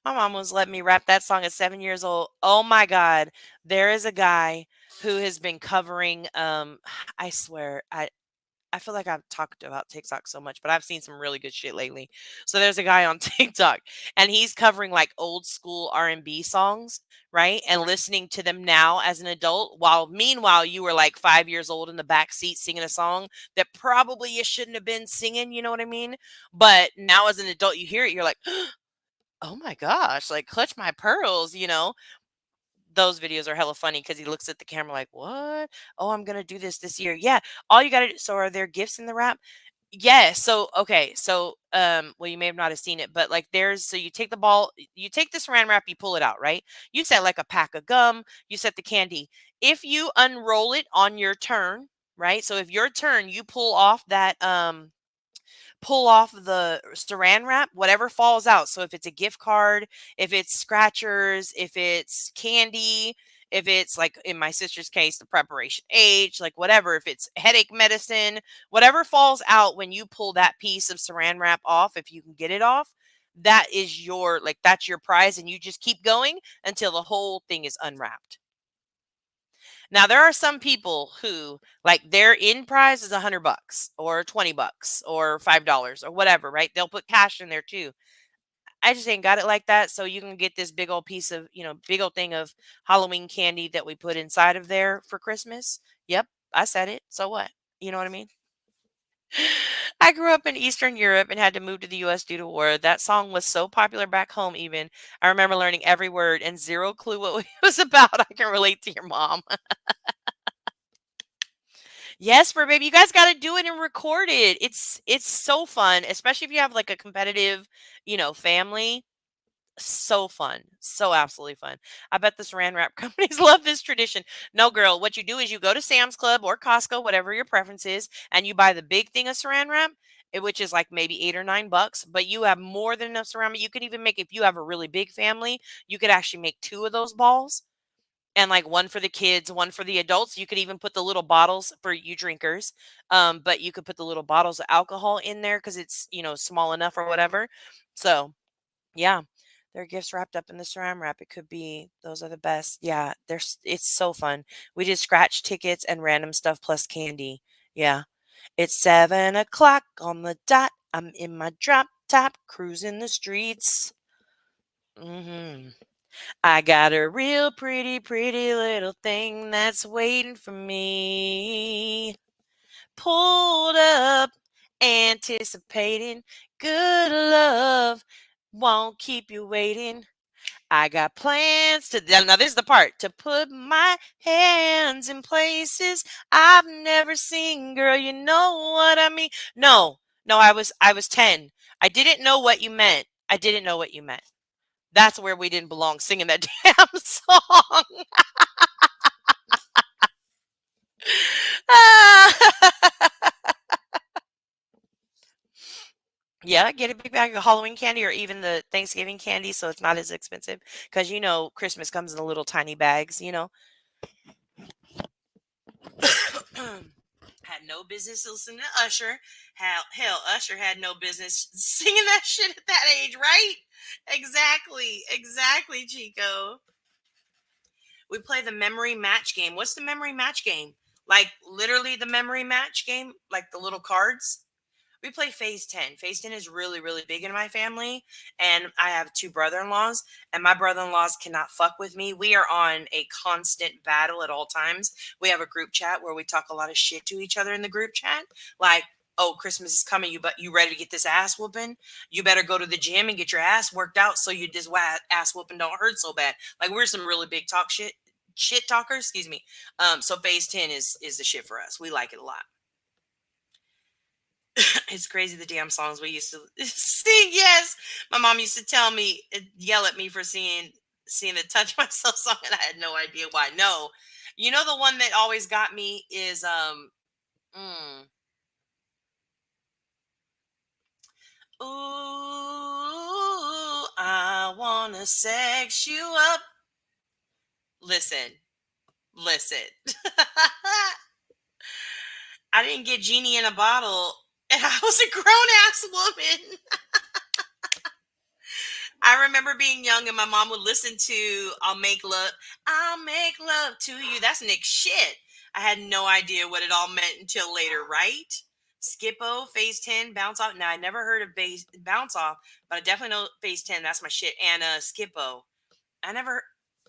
My mom was letting me rap that song at 7 years old. Oh my god. There is a guy who has been covering I swear, I feel like I've talked about TikTok so much, but I've seen some really good shit lately. So there's a guy on TikTok, and he's covering like old school R&B songs, right? And listening to them now as an adult, while meanwhile you were like 5 years old in the back seat singing a song that probably you shouldn't have been singing, you know what I mean? But now as an adult you hear it, you're like, oh my gosh, like clutch my pearls. Those videos are hella funny because he looks at the camera like, what? Oh, I'm gonna do this year. Yeah, all you gotta do. So are there gifts in the wrap? Yeah. So okay. So well, you may have not have seen it, but like so you take the ball, you take this Saran Wrap, you pull it out, right? You set like a pack of gum, you set the candy. If you unroll it on your turn, right? So if your turn, you pull off the Saran Wrap, whatever falls out. So if it's a gift card, if it's scratchers, if it's candy, if it's like in my sister's case, the preparation H, like whatever, if it's headache medicine, whatever falls out when you pull that piece of Saran Wrap off, if you can get it off, that's your prize. And you just keep going until the whole thing is unwrapped. Now there are some people who like their in prize is $100 or $20 or $5 or whatever, right? They'll put cash in there too. I just ain't got it like that. So you can get this big old piece of, big old thing of Halloween candy that we put inside of there for Christmas. Yep, I said it. So what? You know what I mean? I grew up in Eastern Europe and had to move to the US due to war. That song was so popular back home, even. I remember learning every word and zero clue what it was about. I can relate to your mom. Yes, for baby. You guys got to do it and record it. It's so fun, especially if you have like a competitive, family. So fun. So absolutely fun. I bet the Saran Wrap companies love this tradition. No, girl, what you do is you go to Sam's Club or Costco, whatever your preference is, and you buy the big thing of Saran Wrap, which is like maybe 8 or 9 bucks. But you have more than enough Saran Wrap. You could even make, if you have a really big family, you could actually make two of those balls, and like one for the kids, one for the adults. You could even put the little bottles for you drinkers. But you could put the little bottles of alcohol in there because it's, small enough or whatever. So yeah, their gifts wrapped up in the Saran Wrap. It could be those are the best. Yeah, it's so fun. We did scratch tickets and random stuff plus candy. Yeah. It's 7 o'clock on the dot. I'm in my drop top, cruising the streets. I got a real pretty, pretty little thing that's waiting for me. Pulled up, anticipating good love. Won't keep you waiting. I got plans to now this is the part to put my hands in places I've never seen, girl. You know what I mean? No, no, I was 10. I didn't know what you meant. I didn't know what you meant. That's where we didn't belong singing that damn song. Yeah, get a big bag of Halloween candy or even the Thanksgiving candy so it's not as expensive. Because Christmas comes in the little tiny bags. Had no business listening to Usher. Hell, Usher had no business singing that shit at that age, right? Exactly, exactly, Chico. We play the memory match game. What's the memory match game? Like literally the memory match game, like the little cards. We play Phase 10. Phase 10 is really, really big in my family. And I have two brother in laws, and my brother in laws cannot fuck with me. We are on a constant battle at all times. We have a group chat where we talk a lot of shit to each other in the group chat. Like, oh, Christmas is coming. You ready to get this ass whooping? You better go to the gym and get your ass worked out so this ass whooping don't hurt so bad. Like, we're some really big shit talkers, excuse me. So Phase 10 is the shit for us. We like it a lot. It's crazy the damn songs we used to sing. Yes, my mom used to yell at me for seeing the "Touch Myself" song, and I had no idea why. No, the one that always got me is mm, ooh, I wanna sex you up. Listen, listen. I didn't get genie in a bottle, and I was a grown ass woman. I remember being young and my mom would listen to I'll make love to you. That's Nick's shit. I had no idea what it all meant until later, right? Skippo, Phase 10, Bounce Off. Now, I never heard of Bounce Off, but I definitely know Phase 10. That's my shit. And Skippo.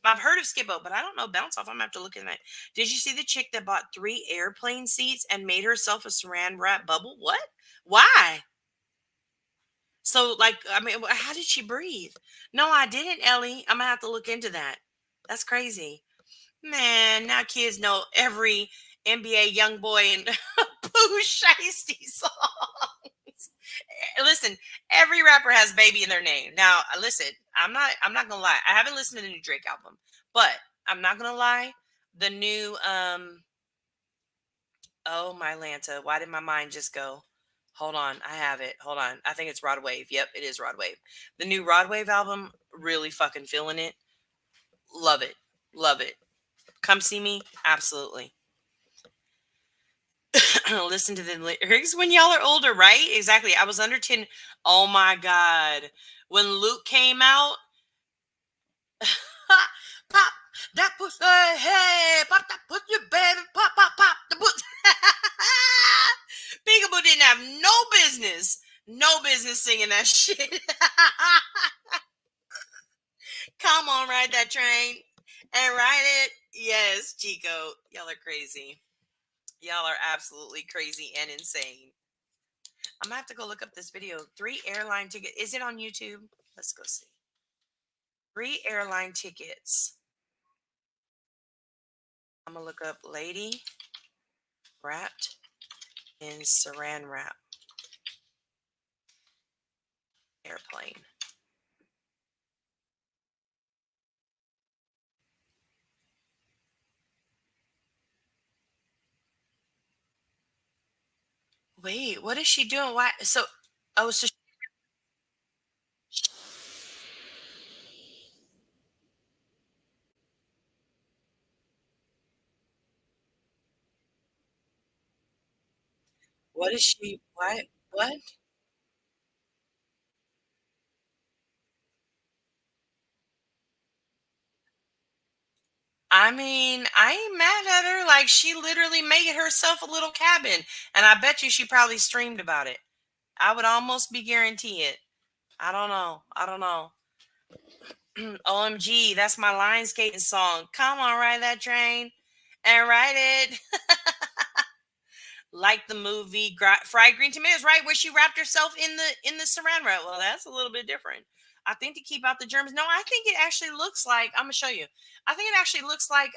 I've heard of Skippo, but I don't know Bounce Off. I'm going to have to look at that. Did you see the chick that bought 3 airplane seats and made herself a Saran Wrap bubble? What? Why? So, like, I mean, how did she breathe? No, I didn't, Ellie. I'm gonna have to look into that. That's crazy, man. Now kids know every NBA young boy and Pooh Shiesty songs. Listen, every rapper has "baby" in their name. Now, listen, I'm not gonna lie. I haven't listened to the new Drake album, but I'm not gonna lie. The new Oh, my Lanta. Why did my mind just go? Hold on. I have it. Hold on. I think it's Rod Wave. Yep, it is Rod Wave. The new Rod Wave album, really fucking feeling it. Love it. Love it. Come see me. Absolutely. Listen to the lyrics when y'all are older, right? Exactly. I was under 10. Oh my God. When Luke came out, pop that pussy, hey, pop that pussy, baby, pop, pop, pop the pussy. Peekaboo didn't have no business singing that shit. Come on, ride that train and ride it. Yes, Chico, y'all are crazy. Y'all are absolutely crazy and insane. I'm gonna have to go look up this video. 3 airline tickets. Is it on YouTube? Let's go see. 3 airline tickets. I'm gonna look up lady wrapped in Saran Wrap airplane. Wait, what is she doing? Why? So, oh, so what is she? What? What? I mean, I ain't mad at her. Like, she literally made herself a little cabin, and I bet you she probably streamed about it. I would almost be guarantee it. I don't know. I don't know. OMG, that's my line skating song. Come on, ride that train and ride it. Like the movie Fried Green Tomatoes, right? Where she wrapped herself in the saran wrap. Well, that's a little bit different. I think to keep out the germs. No, I think it actually looks like I'm gonna show you. I think it actually looks like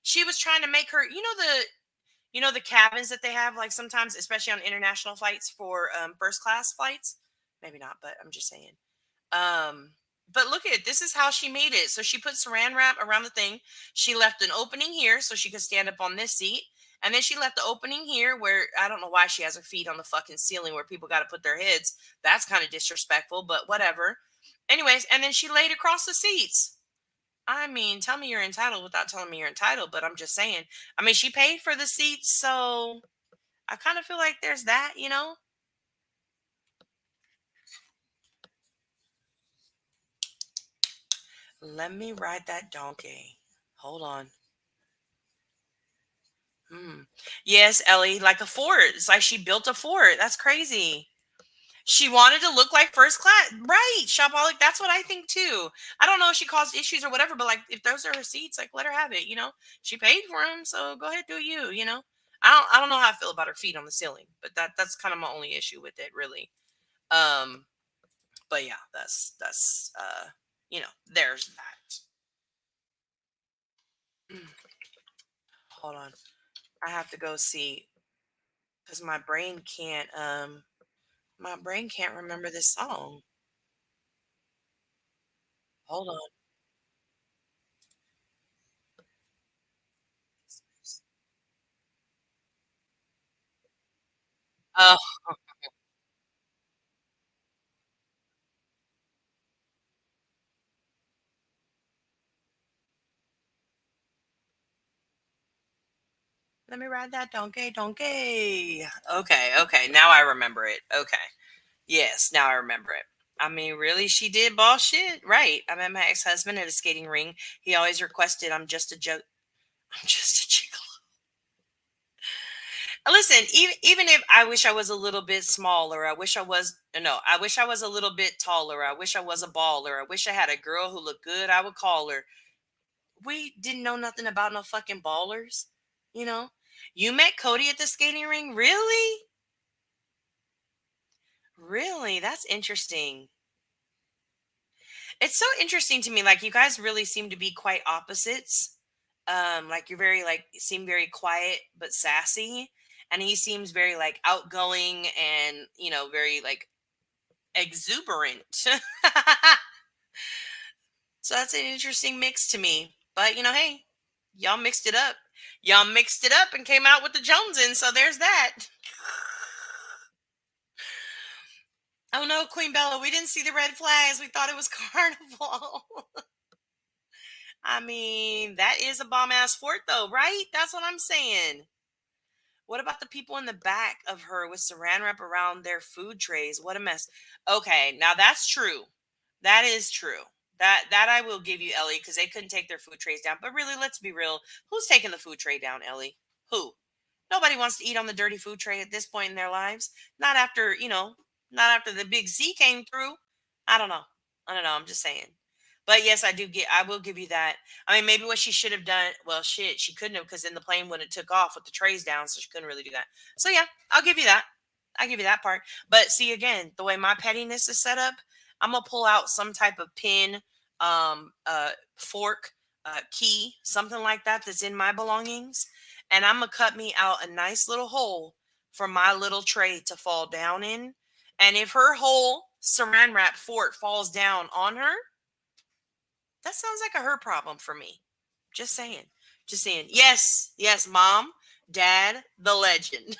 she was trying to make her, the cabins that they have, like sometimes, especially on international flights for first class flights. Maybe not, but I'm just saying. Um, but look at it. This is how she made it. So she put saran wrap around the thing. She left an opening here so she could stand up on this seat. And then she left the opening here where I don't know why she has her feet on the fucking ceiling where people got to put their heads. That's kind of disrespectful, but whatever. Anyways, and then she laid across the seats. I mean, tell me you're entitled without telling me you're entitled, but I'm just saying. I mean, she paid for the seats, so I kind of feel like there's that. Let me ride that donkey. Hold on. Hmm. Yes, Ellie, like a fort. It's like she built a fort. That's crazy. She wanted to look like first class. Right, Shopaholic. That's what I think too. I don't know if she caused issues or whatever, but like if those are her seats, like let her have it. She paid for them, so go ahead, do you. I don't know how I feel about her feet on the ceiling, but that's kind of my only issue with it, really. Um, but yeah, there's that. Hold on. I have to go see because my brain can't remember this song. Hold on. Oh, let me ride that donkey, donkey. Okay, okay. Now I remember it. Okay. Yes, now I remember it. I mean, really, she did boss shit. Right. I met my ex-husband at a skating ring. He always requested I'm just a joke. I'm just a gigolo. Listen, even if I wish I was a little bit smaller, I wish I was no, I wish I was a little bit taller. I wish I was a baller. I wish I had a girl who looked good. I would call her. We didn't know nothing about no fucking ballers. You know, you met Cody at the skating ring, really? Really? That's interesting. It's so interesting to me. Like you guys really seem to be quite opposites. Like you're very like seem very quiet but sassy, and he seems very like outgoing and very like exuberant. So that's an interesting mix to me. But hey, y'all mixed it up. Y'all mixed it up and came out with the Joneses. So there's that. Oh no, Queen Bella, we didn't see the red flags. We thought it was carnival. I mean, that is a bomb ass fort though, right? That's what I'm saying. What about the people in the back of her with saran wrap around their food trays? What a mess. Okay, now that's true. That is true. That I will give you, Ellie, because they couldn't take their food trays down. But really, let's be real. Who's taking the food tray down, Ellie? Who? Nobody wants to eat on the dirty food tray at this point in their lives. Not after the big C came through. I don't know. I don't know. I'm just saying. But yes, I will give you that. I mean, maybe what she should have done, well, shit, she couldn't have because then the plane wouldn't have took off with the trays down, so she couldn't really do that. So yeah, I'll give you that. I'll give you that part. But see, again, the way my pettiness is set up, I'm gonna pull out some type of pin, fork, key, something like that that's in my belongings, and I'm gonna cut me out a nice little hole for my little tray to fall down in. And if her whole saran wrap fort falls down on her, that sounds like a her problem for me. Just saying. Just saying. Yes, yes, mom, dad, the legend.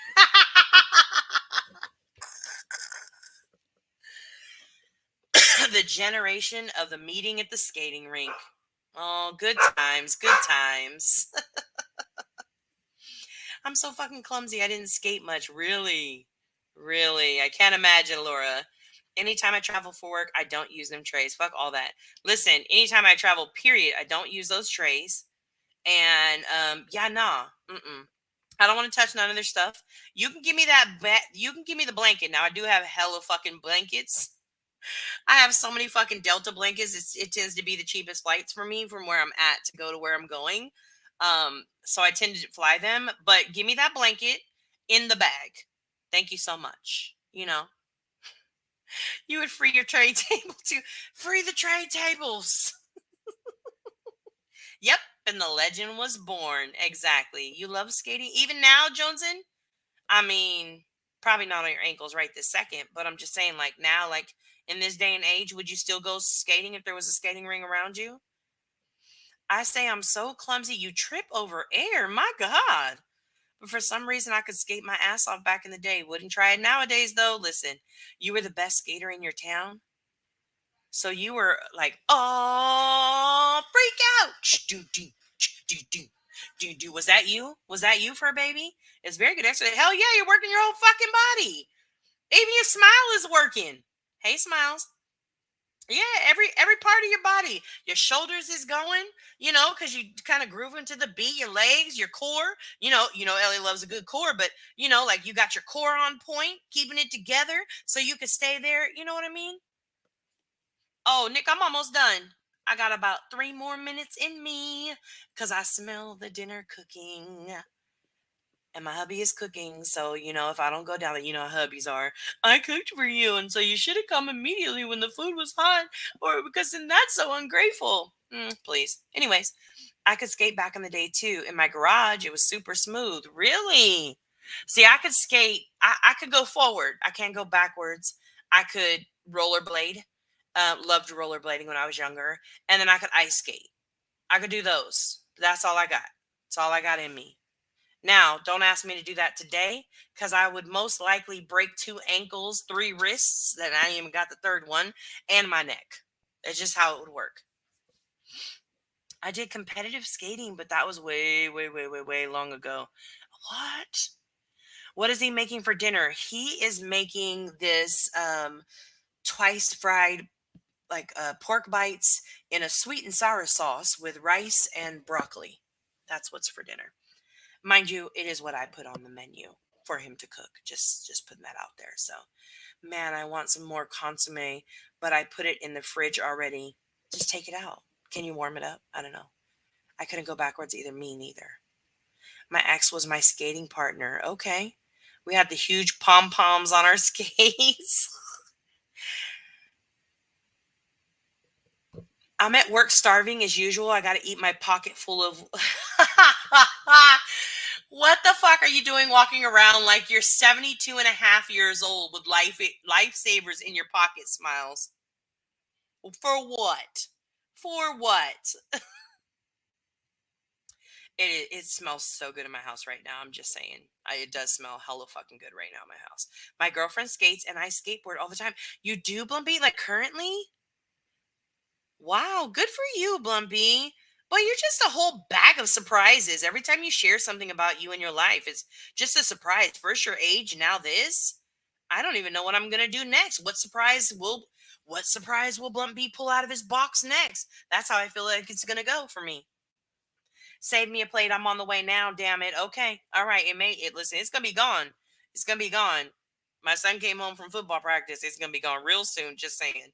The generation of the meeting at the skating rink. Oh, good times, good times. I'm so fucking clumsy. I didn't skate much. Really? Really? I can't imagine, Laura. Anytime I travel for work, I don't use them trays. Fuck all that. Listen, anytime I travel, period, I don't use those trays. And yeah, nah. Mm-mm. I don't want to touch none of their stuff. You can give me you can give me the blanket. Now I do have hella fucking blankets. I have so many fucking Delta blankets. It tends to be the cheapest flights for me from where I'm at to go to where I'm going. So I tend to fly them. But give me that blanket in the bag. Thank you so much. You know, you would free your tray table to free the tray tables. Yep, and the legend was born. Exactly. You love skating even now, Joneson? I mean, probably not on your ankles right this second, but I'm just saying, like now, like in this day and age, would you still go skating if there was a skating ring around you? I say I'm so clumsy, you trip over air. My God. But for some reason, I could skate my ass off back in the day. Wouldn't try it nowadays, though. Listen, you were the best skater in your town. So you were like, oh, freak out. Do, do, do, do, do, do. Was that you? Was that you for a baby? It's very good exercise. Hell yeah, you're working your whole fucking body. Even your smile is working. Hey, smiles. Yeah, every part of your body. Your shoulders is going, you know, because you kind of groove into the beat. Your legs, your core. Ellie loves a good core, but like you got your core on point, keeping it together so you can stay there. You know what I mean? Oh, Nick, I'm almost done. I got about 3 more minutes in me because I smell the dinner cooking. And my hubby is cooking. So, if I don't go down there, how hubbies are. I cooked for you. And so you should have come immediately when the food was hot. Or because then that's so ungrateful. Please. Anyways, I could skate back in the day too. In my garage, it was super smooth. Really? See, I could skate. I could go forward. I can't go backwards. I could rollerblade. Loved rollerblading when I was younger. And then I could ice skate. I could do those. That's all I got. That's all I got in me. Now, don't ask me to do that today because I would most likely break 2 ankles, 3 wrists, that I ain't even got the third one, and my neck. It's just how it would work. I did competitive skating, but that was way, way, way, way, way long ago. What? What is he making for dinner? He is making this twice fried pork bites in a sweet and sour sauce with rice and broccoli. That's what's for dinner. Mind you, it is what I put on the menu for him to cook. Just putting that out there. So, man, I want some more consomme, but I put it in the fridge already. Just take it out. Can you warm it up? I don't know. I couldn't go backwards either. Me neither. My ex was my skating partner. Okay. We had the huge pom poms on our skates. I'm at work starving as usual. I got to eat my pocket full of. What the fuck are you doing walking around like you're 72 and a half years old with lifesavers in your pocket, Smiles? For what? For what? It smells so good in my house right now. I'm just saying. It does smell hella fucking good right now in my house. My girlfriend skates and I skateboard all the time. You do, Blumpy? Like currently? Wow, good for you, Blumpy. But you're just a whole bag of surprises. Every time you share something about you in your life, it's just a surprise. First your age, now this. I don't even know what I'm gonna do next. What surprise will Blumpy pull out of his box next? That's how I feel like it's gonna go for me. Save me a plate. I'm on the way now. Damn it. Okay. All right. Listen, it's gonna be gone. It's gonna be gone. My son came home from football practice. It's gonna be gone real soon. Just saying.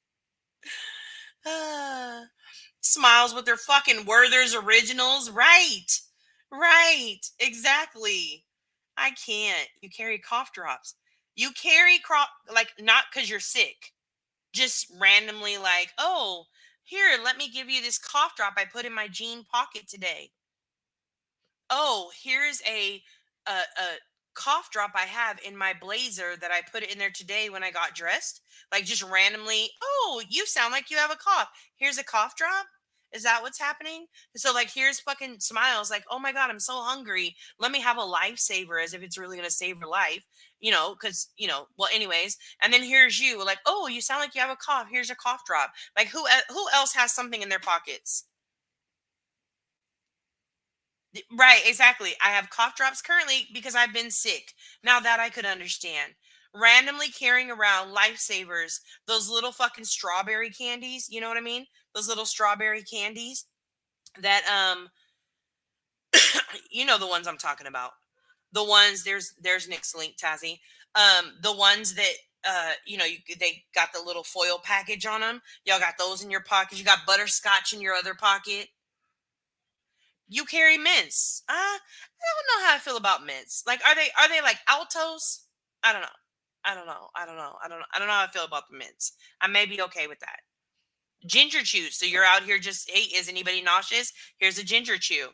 Smiles with their fucking Werther's originals. Right. Right. Exactly. I can't. You carry cough drops. You carry like not because you're sick. Just randomly like, oh, here, let me give you this cough drop I put in my jean pocket today. Oh, here's a cough drop I have in my blazer that I put it in there today when I got dressed. Like just randomly, oh, you sound like you have a cough. Here's a cough drop. Is that what's happening? So like here's fucking Smiles like, oh my God, I'm so hungry. Let me have a lifesaver as if it's really gonna save your life. because well, anyways. And then here's you, like, oh, you sound like you have a cough. Here's a cough drop. Like, who else has something in their pockets? Right, exactly. I have cough drops currently because I've been sick. Now that I could understand. Randomly carrying around lifesavers, those little fucking strawberry candies, you know what I mean? Those little strawberry candies that you know the ones I'm talking about. The ones there's Nick's link, Tazzy. The ones that they got the little foil package on them. Y'all got those in your pocket. You got butterscotch in your other pocket. You carry mints. I don't know how I feel about mints. Like, are they like Altos? I don't know. I don't know. I don't know. I don't know. I don't know how I feel about the mints. I may be okay with that. Ginger chew. So you're out here just, hey, is anybody nauseous? Here's a ginger chew.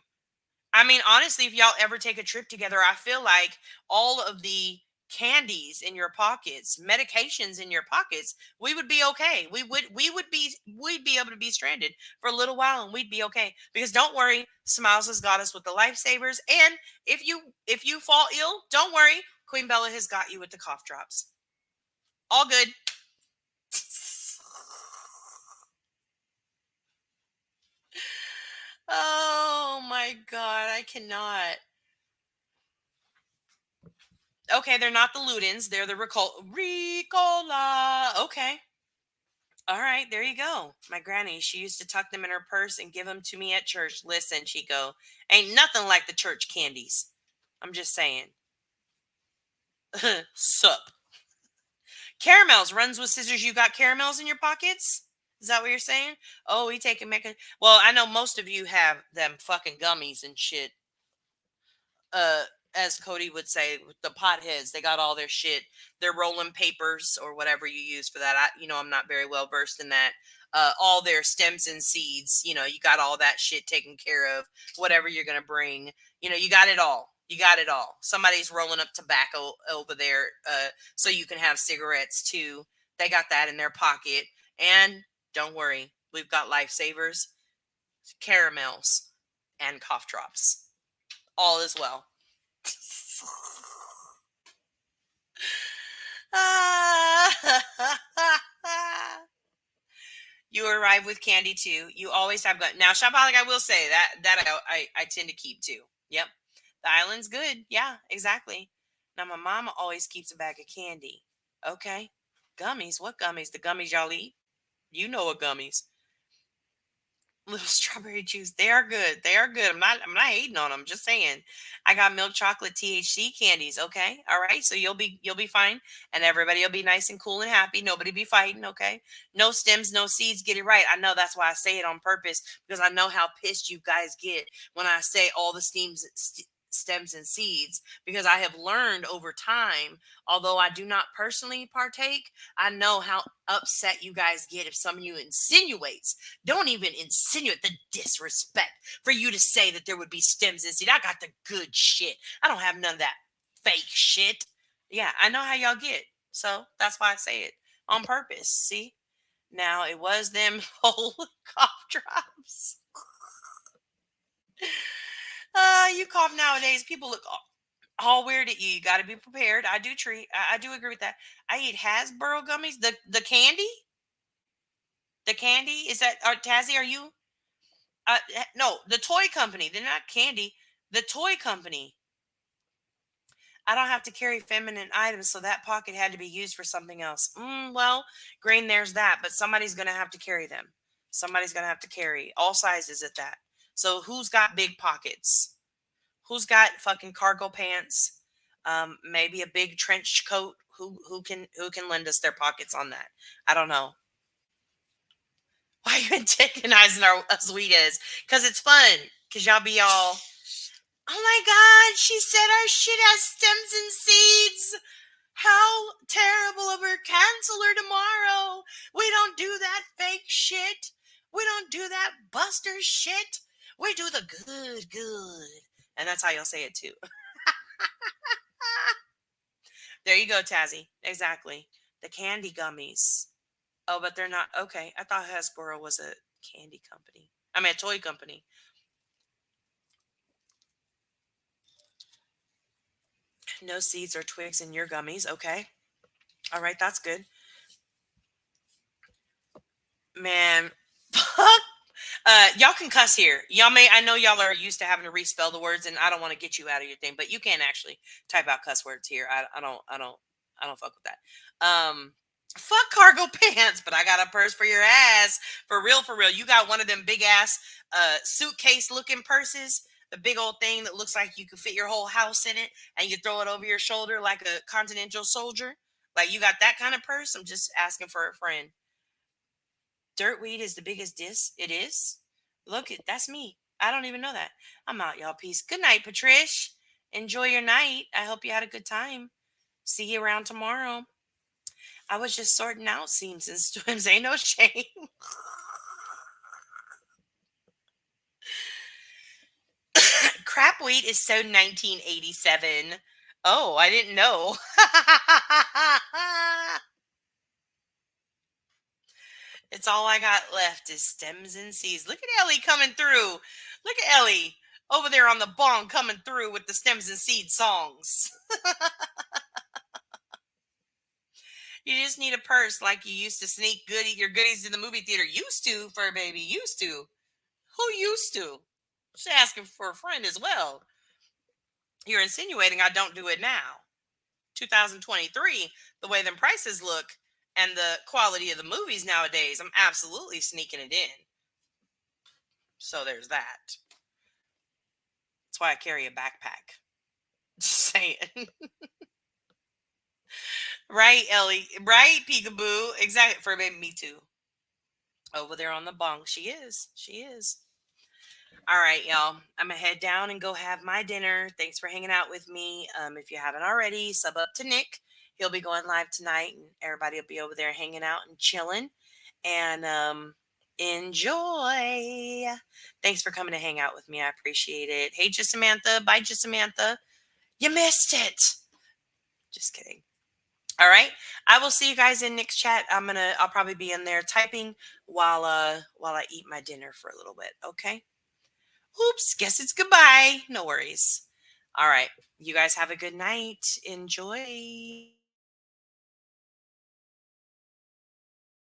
I mean, honestly, if y'all ever take a trip together, I feel like all of the candies in your pockets, medications in your pockets, we would be okay. We'd be able to be stranded for a little while and we'd be okay. Because don't worry, Smiles has got us with the lifesavers. And if you fall ill, don't worry, Queen Bella has got you with the cough drops. All good. Oh my god, I cannot. Okay, they're not the Ludens. They're the Ricola. Okay. All right, there you go. My granny, she used to tuck them in her purse and give them to me at church. Listen, Chico, ain't nothing like the church candies. I'm just saying. Sup. Caramels runs with scissors. You got caramels in your pockets? Is that what you're saying? Oh, we take and make it. Well, I know most of you have them fucking gummies and shit. uh as Cody would say, with the potheads, they got all their shit. Their rolling papers or whatever you use for that. I'm not very well versed in that. All their stems and seeds. You got all that shit taken care of. Whatever you're gonna bring, you got it all. You got it all. Somebody's rolling up tobacco over there, so you can have cigarettes too. They got that in their pocket. And don't worry, we've got lifesavers, caramels, and cough drops. All is well. You arrive with candy too. You always have got now. Shopaholic, I will say that I tend to keep too. Yep, the island's good. Yeah, exactly. Now my mama always keeps a bag of candy. Okay, gummies. What gummies? The gummies y'all eat? You know what gummies? Little strawberry juice. They are good. They are good. I'm not hating on them. Just saying. I got milk chocolate THC candies. Okay. All right. So you'll be fine. And everybody will be nice and cool and happy. Nobody be fighting. Okay. No stems, no seeds. Get it right. I know that's why I say it on purpose, because I know how pissed you guys get when I say all the stems and seeds, because I have learned over time, although I do not personally partake, I know how upset you guys get if someone you insinuates. Don't even insinuate the disrespect for you to say that there would be stems and seed. I got the good shit. I don't have none of that fake shit. Yeah, I know how y'all get. So that's why I say it on purpose. See? Now it was them whole cough drops. You cough nowadays, people look all weird at you. You got to be prepared. I do treat. I do agree with that. I eat Hasbro gummies. The candy. The candy is that? Tazzy, are you? No, the toy company. They're not candy. The toy company. I don't have to carry feminine items, so that pocket had to be used for something else. Well, Green, there's that, but somebody's gonna have to carry them. Somebody's gonna have to carry all sizes at that. So who's got big pockets? Who's got fucking cargo pants? Maybe a big trench coat. Who can lend us their pockets on that? I don't know. Why you antagonizing our us weedies? Because it's fun. Because y'all be all, oh my god, she said our shit has stems and seeds. How terrible of her. Cancel her tomorrow. We don't do that fake shit. We don't do that buster shit. We do the good. And that's how you'll say it too. There you go, Tazzy. Exactly. The candy gummies. Oh, but they're not. Okay. I thought Hasbro was a candy company. I mean, a toy company. No seeds or twigs in your gummies. Okay. All right, that's good. Man, fuck. Y'all can cuss here. Y'all may. I know y'all are used to having to respell the words, and I don't want to get you out of your thing, but you can't actually type out cuss words here. I don't. I don't. I don't fuck with that. Fuck cargo pants, but I got a purse for your ass. For real, for real. You got one of them big ass suitcase looking purses, the big old thing that looks like you could fit your whole house in it, and you throw it over your shoulder like a continental soldier. Like you got that kind of purse. I'm just asking for a friend. Dirtweed is the biggest diss. It is. Look, that's me. I don't even know that. I'm out, y'all. Peace. Good night, Patrish. Enjoy your night. I hope you had a good time. See you around tomorrow. I was just sorting out seams and swims. Ain't no shame. Crap wheat is so 1987. Oh, I didn't know. It's all I got left is stems and seeds. Look at Ellie coming through. Look at Ellie over there on the bong coming through with the stems and seeds songs. You just need a purse like you used to sneak your goodies in the movie theater. Used to, fur baby. Used to. Who used to? She's asking for a friend as well. You're insinuating I don't do it now. 2023, the way them prices look and the quality of the movies nowadays, I'm absolutely sneaking it in. So there's that. That's why I carry a backpack. Just saying. Right, Ellie? Right, Peekaboo? Exactly. For baby, me too. Over there on the bunk. She is. She is. All right, y'all. I'm going to head down and go have my dinner. Thanks for hanging out with me. If you haven't already, sub up to Nick. He'll be going live tonight, and everybody will be over there hanging out and chilling. And enjoy. Thanks for coming to hang out with me. I appreciate it. Hey, just Samantha. Bye, just Samantha. You missed it. Just kidding. All right. I will see you guys in Nick's chat. I'll probably be in there typing while I eat my dinner for a little bit. Okay. Oops, guess it's goodbye. No worries. All right. You guys have a good night. Enjoy.